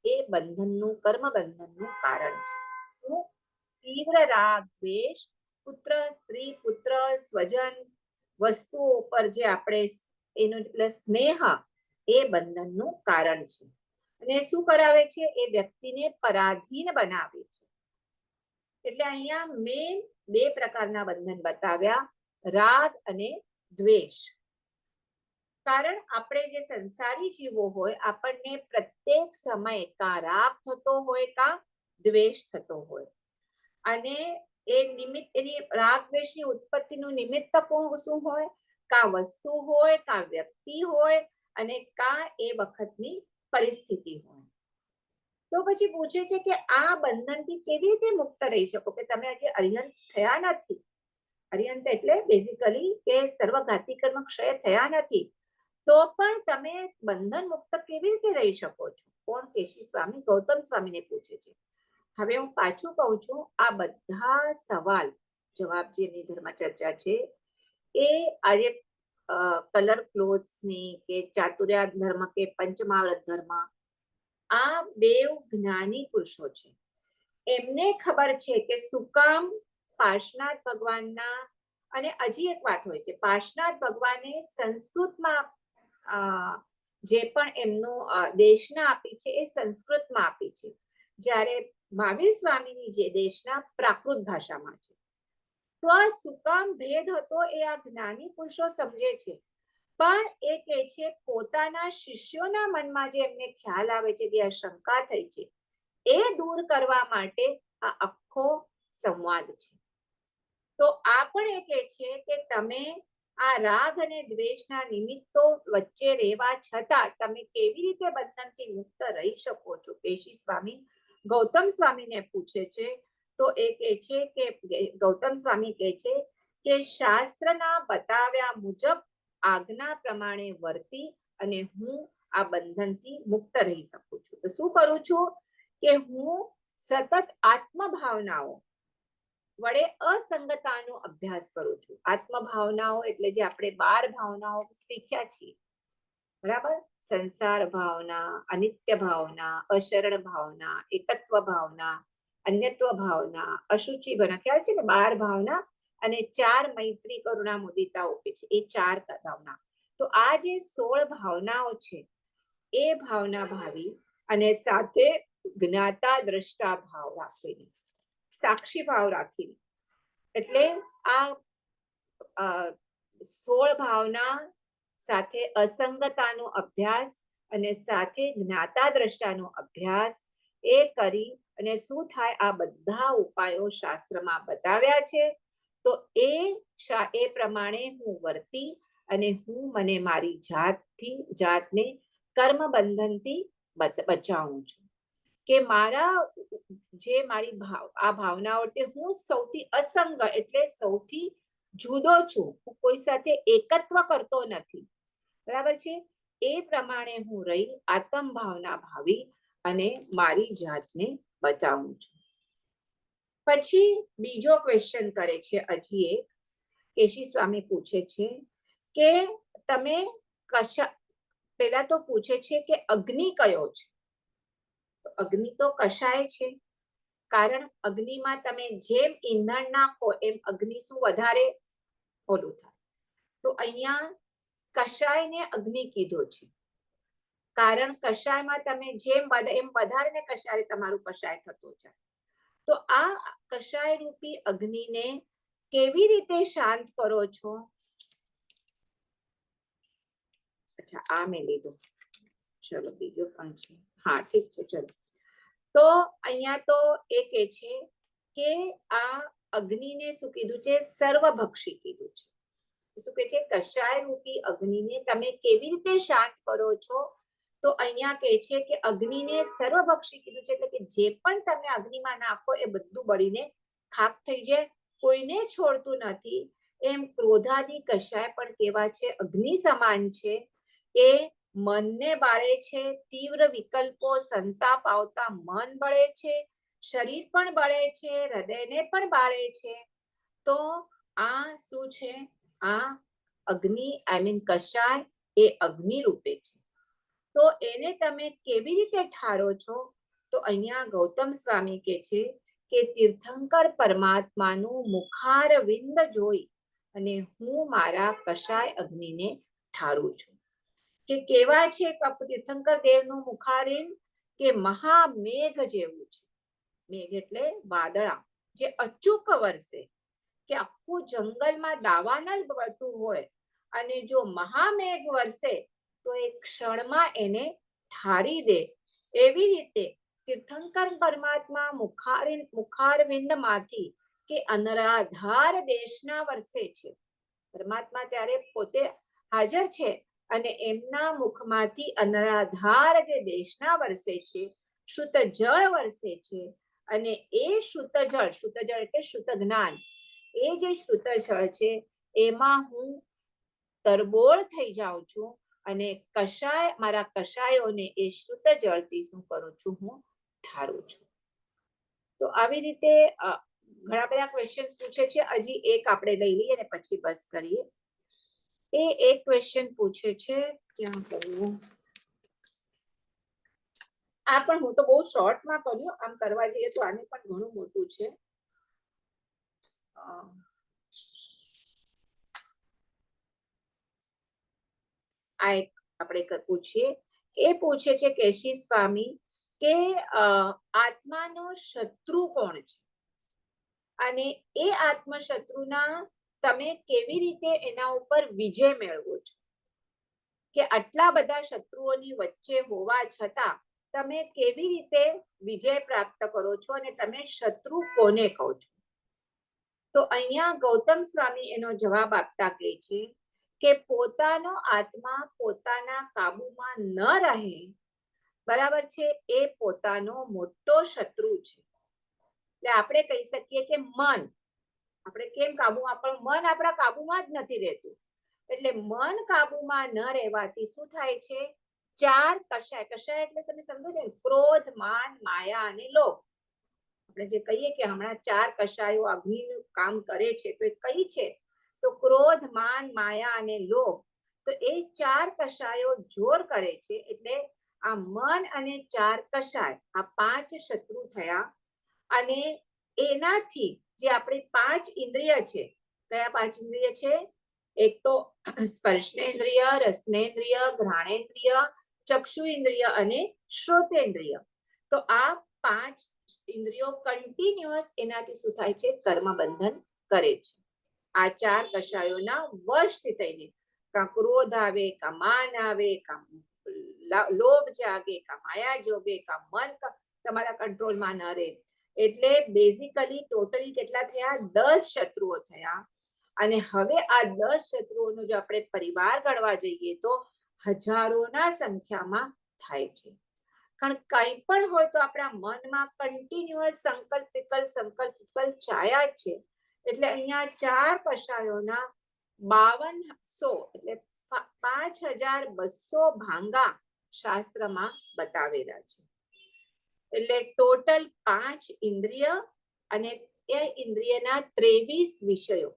એ બંધનનું, કર્મ બંધનનું કારણ છે. શું? તીવ્ર રાગ દ્વેષ, પુત્ર, સ્ત્રી, પુત્ર, સ્વજન, વસ્તુઓ પર જે આપણે એનો સ્નેહ, એ બંધનનું કારણ છે. અને શું કરાવે છે? એ વ્યક્તિને પરાધીન બનાવે છે. એટલે અહીંયા મેન 2 પ્રકારના બંધન બતાવ્યા, રાગ અને દ્વેષ. કારણ આપણે જે સંસારી જીવો હોય આપણને પ્રત્યેક સમય કા રાગ થતો હોય કા દ્વેષ થતો હોય, અને એ નિમિત્ત એની રાગ દ્વેષની ઉત્પત્તિનું નિમિત્ત શું હોય? કા વસ્તુ હોય, કા વ્યક્તિ હોય, અને કા એ વખતની પરિસ્થિતિ હોય. તો પછી પૂછે છે કે આ બંધનથી કેવી રીતે મુક્ત રહી શકો? કે તમે આજે અરિહંત થયા નથી. અરિહંત એટલે બેઝિકલી કે સર્વઘાતી કર્મ ક્ષય થયા નથી, તો પણ તમે બંધન મુક્ત કેવી રીતે રહી શકો છો? કોણ? કેશી સ્વામી ગૌતમ સ્વામીને પૂછે છે. હવે હું પાછું કહું છું, આ બધા સવાલ જવાબ જે એની ધર્મ ચર્ચા છે એ આજે કલર ક્લોથ્સની કે ચાતુર્યાગ ધર્મ કે પંચમહાવ્રત ધર્મ, આ બેવ જ્ઞાની પુરુષો છે. એમને ખબર છે કે શું કામ પાર્શનાથ ભગવાનના, અને હજી એક વાત હોય છે, પાર્શનાથ ભગવાને સંસ્કૃતમાં જે પણ એમનું દેશના આપી છે એ સંસ્કૃતમાં આપી છે, જ્યારે મહાવીર સ્વામીની જે દેશના પ્રાકૃત ભાષામાં છે. તો આ શું કામ ભેદ હતો એ આ જ્ઞાની પુરુષો સમજે છે, પણ એ કહે છે પોતાના શિષ્યોના મનમાં જે એમને ખ્યાલ આવે છે કે આ શંકા થઈ છે એ દૂર કરવા માટે આ આખો સંવાદ છે. તો આ પણ એ કહે છે કે તમે આ રાગ અને દ્વેષના નિમિત્તો વચ્ચે રહેવા છતાં તમે કેવી રીતે બંધનથી મુક્ત રહી શકો છો? કેશી સ્વામી ગૌતમ સ્વામીને પૂછે છે. તો એ કહે છે કે ગૌતમ સ્વામી કહે છે કે શાસ્ત્રના બતાવ્યા મુજબ આજ્ઞા પ્રમાણે વર્તી અને હું આ બંધનથી મુક્ત રહી શકું છું. તો શું કરું છું કે હું સતત આત્મભાવનાઓ વડે અસંગતાનો અભ્યાસ કરું છું. આત્મભાવનાઓ એટલે જે આપણે 12 ભાવનાઓ શીખ્યા છીએ, બરાબર? સંસાર ભાવના, અનિત્ય ભાવના, અશરણ ભાવના, એકત્વ ભાવના, અન્યત્વ ભાવના, અશુચિ ભાવના, ખ્યાલ છે ને? 12 ભાવના અને 4 મૈત્રી, કરુણા, મુદિતા, ઉપેક્ષા, એ 4 ભાવના. તો આ જે 16 ભાવનાઓ છે એ ભાવના ભાવી અને સાથે જ્ઞાતા દ્રષ્ટા ભાવ રાખીને, સાક્ષી ભાવ રાખીને, એટલે આ 16 ભાવના સાથે અસંગતાનો અભ્યાસ અને સાથે જ્ઞાતા દ્રષ્ટાનો અભ્યાસ એ કરી અને શું થાય? આ બધા ઉપાયો શાસ્ત્રમાં બતાવ્યા છે. તો એ પ્રમાણે હું વર્તી અને હું મને મારી જાતને કર્મ બંધનથી બચાવું છું. કે મારા જે મારી આ ભાવનાઓ, હું સૌથી અસંગ એટલે સૌથી જુદો છું, હું કોઈ સાથે એકત્વ કરતો નથી, બરાબર છે? એ પ્રમાણે હું રહી આત્મ ભાવના ભાવી અને મારી જાતને બચાવું છું. પછી બીજો ક્વેશ્ચન કરે છે હજી એક. કેશી સ્વામી પૂછે છે કે તમે પેલા તો પૂછે છે કે અગ્નિ કયો છે? તો અગ્નિ તો કશાય છે, કારણ અગ્નિમાં તમે જેમ ઈંધણ નાખો એમ અગ્નિ શું વધારે ઓલું થાય. તો અહીંયા કશાયને અગ્નિ કીધો છે, કારણ કશાયમાં તમે જેમ એમ વધારે ને કશાય તમારું કશાય થતો જાય. તો આ કશાય રૂપી અગ્નિને કેવી રીતે શાંત કરો છો? અચ્છા, આ મેં લીધું. ચલો બીજો પણ છે. હા, ઠીક છે, ચલો. તો અહીંયા તો એ કે છે કે આ અગ્નિને શું કીધું છે? સર્વભક્ષી કીધું છે. શું કે છે? કશાય રૂપી અગ્નિને તમે કેવી રીતે શાંત કરો છો? તો અહીંયા કહે છે કે અગ્નિને સર્વભક્ષી કીધું છે, એટલે કે જે પણ તમે અગ્નિમાં નાખો એ બધું બળીને ખાક થઈ જાય, કોઈને છોડતું નથી. એમ ક્રોધાદી કશાય પણ કેવા છે? અગ્નિ સમાન છે. એ મનને બાળે છે, તીવ્ર વિકલ્પો સંતાપ આવતા મન બળે છે, શરીર પણ બળે છે, હૃદયને પણ બાળે છે. તો આ શું છે? આ અગ્નિ કશાય એ અગ્નિ રૂપે છે. તો એને તમે કેવી રીતે ઠારો છો? તો અહીંયા ગૌતમ સ્વામી કહે છે કે તીર્થંકર પરમાત્માનું મુખારવિંદ જોઈ અને હું મારા કશાય અગ્નિને ઠારું છું. કે કેવા છે તીર્થંકર દેવનું મુખારવિંદ? કે મહામેઘ જેવું છે. મેઘ એટલે વાદળા, જે અચૂક વરસે, કે આખું જંગલમાં દાવાનળ બળતું હોય અને જો મહામેઘ વરસે તો એ ક્ષણમાં એને ઠારી દે. એવી રીતે તીર્થંકર પરમાત્મા મુખારવિંદમાંથી કે અનરાધાર દેશના વર્ષે છે. પરમાત્મા ત્યારે પોતે હાજર છે અને એમના મુખમાંથી અનરાધાર જે દેશના વર્ષે છે, શુદ્ધ જળ વર્ષે છે. અને એ શુદ્ધ જળ એટલે શુદ્ધ જ્ઞાન, એ જે શુદ્ધ જળ છે એમાં હું તરબોળ થઈ જાઉં છું અને કષાય, મારા કષાયોને એ શુદ્ધ જળથી શું કરું છું, હું ઠારું છું. તો આવી રીતે ઘણા બધા ક્વેશ્ચન પૂછે છે. હજી એક આપણે લઈ લઈએ અને પછી બસ કરીએ. એ એક ક્વેશ્ચન પૂછે છે, ક્યાં કર્યું આ પણ હું તો બહુ શોર્ટમાં કર્યું, આમ કરવા જઈએ તો આને પણ ઘણું મોટું છે. આ એક આપણે પૂછીએ. એ પૂછે છે કેશી સ્વામી કે આત્માનો શત્રુ કોણ છે અને એ આત્મશત્રુના તમે કેવી રીતે એના ઉપર વિજય મેળવો છો, કે આટલા બધા શત્રુઓની વચ્ચે હોવા છતાં તમે કેવી રીતે વિજય પ્રાપ્ત કરો છો અને તમે શત્રુ કોને કહો છો? તો અહીંયા ગૌતમ સ્વામી એનો જવાબ આપતા કહે છે કે પોતાનો આત્મા પોતાના કાબુમાં ન રહે, બરાબર છે, એ પોતાનો મોટો શત્રુ છે. એટલે આપણે કહી શકીએ કે મન, આપણે કેમ કાબુમાં, પણ મન આપણા કાબુમાં જ નથી રહેતું. એટલે મન કાબુમાં ન રહેવાથી શું થાય છે? ચાર કષાય, કષાય એટલે તમે સમજો ને, ક્રોધ, માન, માયા અને લોભ. આપણે જે કહીએ કે હમણાં ચાર કષાયો અગ્નિનું કામ કરે છે, તો એ કઈ છે? તો ક્રોધ, માન, માયા અને લોભ. તો એ ચાર કષાયો જોર કરે છે. એટલે આ મન અને ચાર કષાય, આ પાંચ શત્રુ થયા. અને એનાથી જે આપણી પાંચ ઇન્દ્રિય છે, કયા પાંચ ઇન્દ્રિય છે? એક તો સ્પર્શનેન્દ્રિય, રસનેન્દ્રિય, ઘ્રાણેન્દ્રિય, ચક્ષુ ઇન્દ્રિય અને શ્રોતેન્દ્રિય. તો આ પાંચ ઇન્દ્રિયો કન્ટિન્યુઅસ એનાથી શું થાય છે? કર્મ બંધન કરે છે. આ ચાર કષાયોના વશથી થઈને કા ક્રોધ આવે, કા માન આવે, કા લોભ જાગે, કા માયા જોગે, કા મન તમારા કંટ્રોલમાં ન રહે. એટલે બેઝિકલી ટોટલી કેટલા થયા? 10 શત્રુઓ થયા. અને હવે આ 10 શત્રુઓનો જો આપણે પરિવાર ગણવા જઈએ તો હજારોના સંખ્યામાં થાય છે. કારણ કંઈ પણ હોય તો આપણા મનમાં કન્ટિન્યુઅસ સંકલ્પ વિકલ્પ ચાયા જ છે. એટલે અહીંયા ચાર કષાયોના 5200 એટલે 5200 ભાંગા શાસ્ત્રમાં બતાવેલા છે. એટલે ટોટલ 5 ઇન્દ્રિય અને એ ઇન્દ્રિયના 23 વિષયો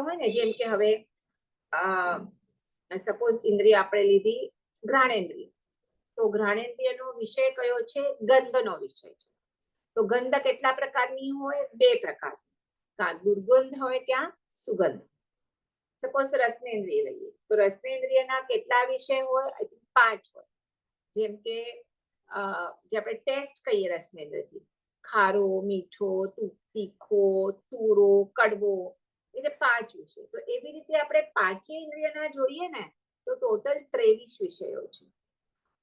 હોય ને, જેમ કે હવે સપોઝ ઇન્દ્રિય આપણે લીધી ઘ્રાણેન્દ્રિય, તો ઘ્રાણેન્દ્રિયનો વિષય કયો છે? ગંધનો વિષય છે. તો ગંધ કેટલા પ્રકારની હોય? 2 પ્રકારની, કાં દુર્ગંધ હોય, ક્યાં સુગંધ. સપોઝ રસનેન્દ્રિય લઈએ તો રસનેન્દ્રિયના કેટલા વિષય હોય? 5 હોય. જેમ કે જે આપણે ટેસ્ટ કહીએ રસનેન્દ્રિયથી, ખારો, મીઠો, તીખો, તુરો, કડવો, એટલે 5 વિષય. તો એવી રીતે આપણે 5 ઇન્દ્રિયના જોઈએ ને તો ટોટલ 23 વિષયો છે.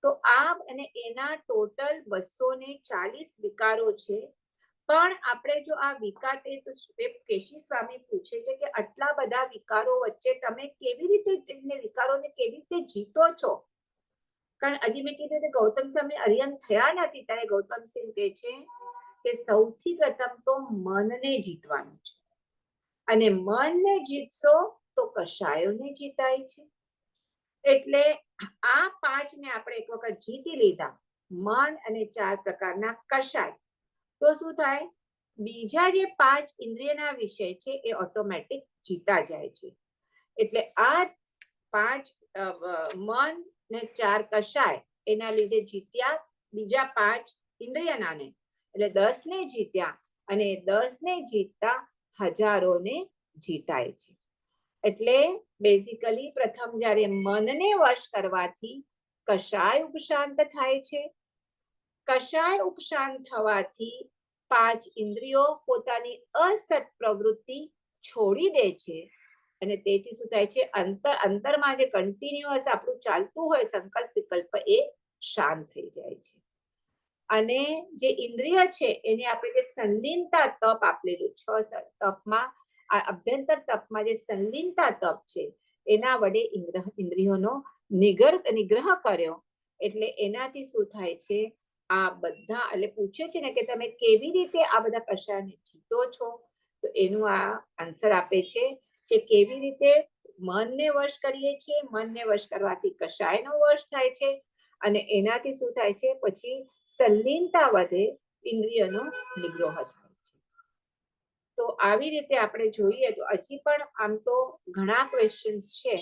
તો આ અને એના ટોટલ 240 વિકારો છે. પણ આપણે જો આ વિકાર, તો કેશી સ્વામી પૂછે છે કે આટલા બધા વિકારો વચ્ચે તમે કેવી રીતે વિકારોને કેવી રીતે જીતો છો? કારણ હજી મેં કીધું કે ગૌતમ સ્વામી અરિહંત થયા નથી, ત્યારે ગૌતમસિંહ કહે છે કે સૌથી પ્રથમ તો મનને જીતવાનું છે. અને મનને જીતશો તો કષાયોને જીતાય છે. એટલે આ 5 ને આપણે એક વખત જીતી લીધા, મન અને 4 પ્રકારના કષાય, તો શું થાય? બીજા જે 5 ઇન્દ્રિયના વિષય છે એ ઓટોમેટિક જીતા જાય છે. એટલે આ 5 મન ને 4 કષાય એના લીધે જીત્યા બીજા 5 ઇન્દ્રિયનાને, એટલે 10 ને જીત્યા. અને 10 ને જીતતા હજારોને જીતાય છે. એટલે બેઝિકલી પ્રથમ જ્યારે મનને વશ કરવાથી કષાય ઉપશાંત થાય છે. કષાય ઉપશાંત થવાથી 5 ઇન્દ્રિયો પોતાની અસત પ્રવૃત્તિ છોડી દે છે. અને તેથી શું થાય છે, અંતરમાં જે કન્ટિન્યુઅસ આપણું ચાલતું હોય સંકલ્પ વિકલ્પ એ શાંત થઈ જાય છે. અને જે ઇન્દ્રિય છે એને આપણે જે સંલીનતા તપ આપેલું 6 તપમાં, આ અભ્યંતર તપમાં જે સંલીનતા તપ છે એના વડે ઇન્દ્રિયોનો નિગ્રહ કર્યો. એટલે એનાથી શું થાય છે, આ બધા એટલે પૂછે છે ને કે તમે કેવી રીતે આ બધા કષાયને જીતો છો, તો એનું આ આન્સર આપે છે કે કેવી રીતે મનને વશ કરીએ છીએ, મનને વશ કરવાથી કષાયનો વશ થાય છે અને એનાથી શું થાય છે, પછી સંલીનતા વધે, ઇન્દ્રિયનો નિગ્રહ થાય છે. તો આવી રીતે આપણે જોઈએ તો હજી પણ આમ તો ઘણા ક્વેશ્ચન્સ છે,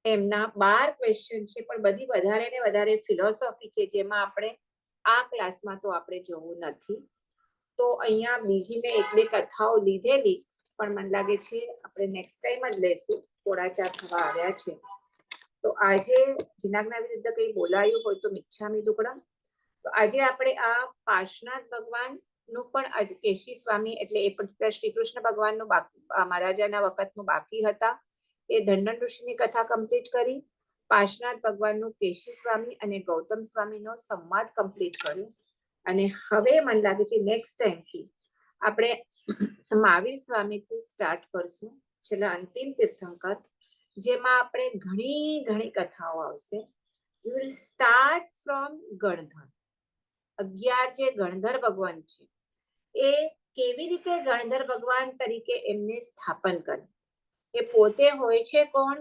એમના 12 ક્વેશ્ચન છે, પણ બધી વધારે ને વધારે ફિલોસોફી છે જેમાં આપણે આ ક્લાસમાં તો આપણે જોવું નથી. તો અહીંયા બીજી મેં 1-2 કથાઓ લીધેલી, પણ મને લાગે છે આપણે નેક્સ્ટ ટાઈમ જ લેશું, થોડા 4 થવા આવ્યા છે. તો આજે જીનાજ્ઞા વિરુદ્ધ કંઈ બોલાયું હોય તો મિચ્છામી દુક્કડમ. તો આજે આપણે આ પાર્શ્વનાથ ભગવાનનું પણ આજે કેશી સ્વામી એટલે એ પણ શ્રી કૃષ્ણ ભગવાનનું મહારાજાના વખતનું બાકી હતા, એ ધન્વંતરિ ઋષિની કથા કમ્પ્લીટ કરી, પાર્શ્વનાથ ભગવાનનું કેશી સ્વામી અને ગૌતમ સ્વામીનો સંવાદ કમ્પ્લીટ કર્યો. અને હવે મને લાગે છે નેક્સ્ટ ટાઈમથી આપણે મહાવીર સ્વામીથી સ્ટાર્ટ કરશું, છેલ્લા અંતિમ તીર્થંકર, જેમાં આપણે ઘણી કથાઓ આવશે. We will start from ગણધર. 11 જે ગણધર ભગવાન છે એ કેવી રીતે ગણધર ભગવાન તરીકે એમને સ્થાપન કર્યું. એ પોતે હોય છે કોણ,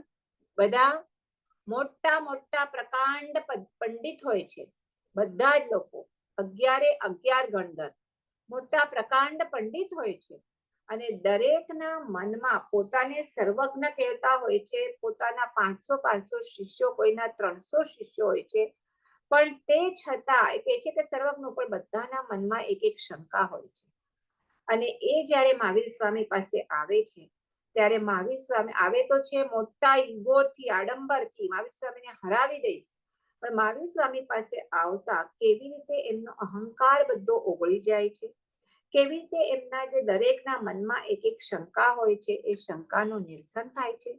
બધા મોટા પ્રકાંડ પંડિત હોય છે, બધા જ લોકો 11 ગણધર મોટા પ્રકાંડ પંડિત હોય છે અને દરેકના મનમાં પોતાને સર્વજ્ઞ કહેતા હોય છે. પોતાના 500 શિષ્યો, કોઈના 300 શિષ્યો હોય છે, પણ તે છતાં એ કહે છે કે સર્વજ્ઞ, પણ બધાના મનમાં એક શંકા હોય છે. અને એ જ્યારે મહાવીર સ્વામી પાસે આવે છે ત્યારે મહાવીર સ્વામી આવે તો છે મોટા ઈગોથી, આડંબરથી, મહાવીર સ્વામીને હરાવી દઈશ, પણ મહાવીર સ્વામી પાસે આવતા કેવી રીતે એમનો અહંકાર બધો ઓગળી જાય છે, કેવી રીતે એમના જે દરેકના મનમાં એક શંકા હોય છે એ શંકાનું નિરસન થાય છે.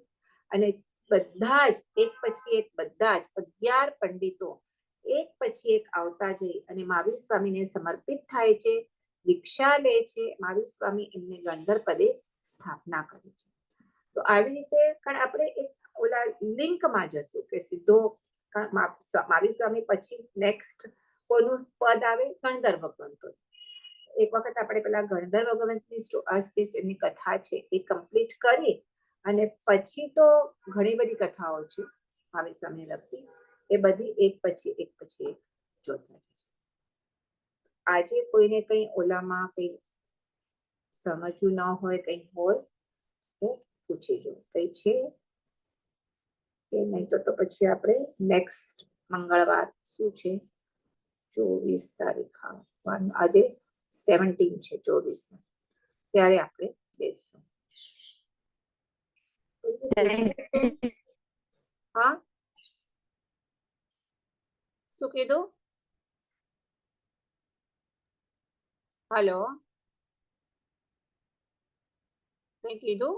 અને બધા જ એક પછી એક બધા જ 11 પંડિતો એક પછી એક આવતા જઈ અને મહાવીર સ્વામીને સમર્પિત થાય છે, દીક્ષા લે છે. મહાવીર સ્વામી એમને ગણધર પદે સ્થાપના કરે છે. તો આવી રીતે કારણ આપણે એક ઓલા લિંકમાં જશું કે સીધો મહાવીર સ્વામી પછી નેક્સ્ટ કોનું પદ આવે, ગણધર ભગવંતો. એક વખત આપણે પેલા ગણધર ભગવંતની એમની કથા છે એ કમ્પ્લીટ કરી અને પછી તો ઘણી બધી કથાઓ છે મહાવીર સ્વામીને લગતી, એ બધી એક પછી એક જોતા જઈશું. આજે કોઈને કંઈ ઓલામાં કંઈ સમજવું ન હોય, કંઈ હોય તો પૂછી જો, કંઈ છે કે નહીં તો પછી આપણે નેક્સ્ટ મંગળવાર શું છે 24 તારીખ, આજે 17 છે, 24 ત્યારે આપણે બેસશું. હા, શું કીધું? હલો, કંઈ કીધું?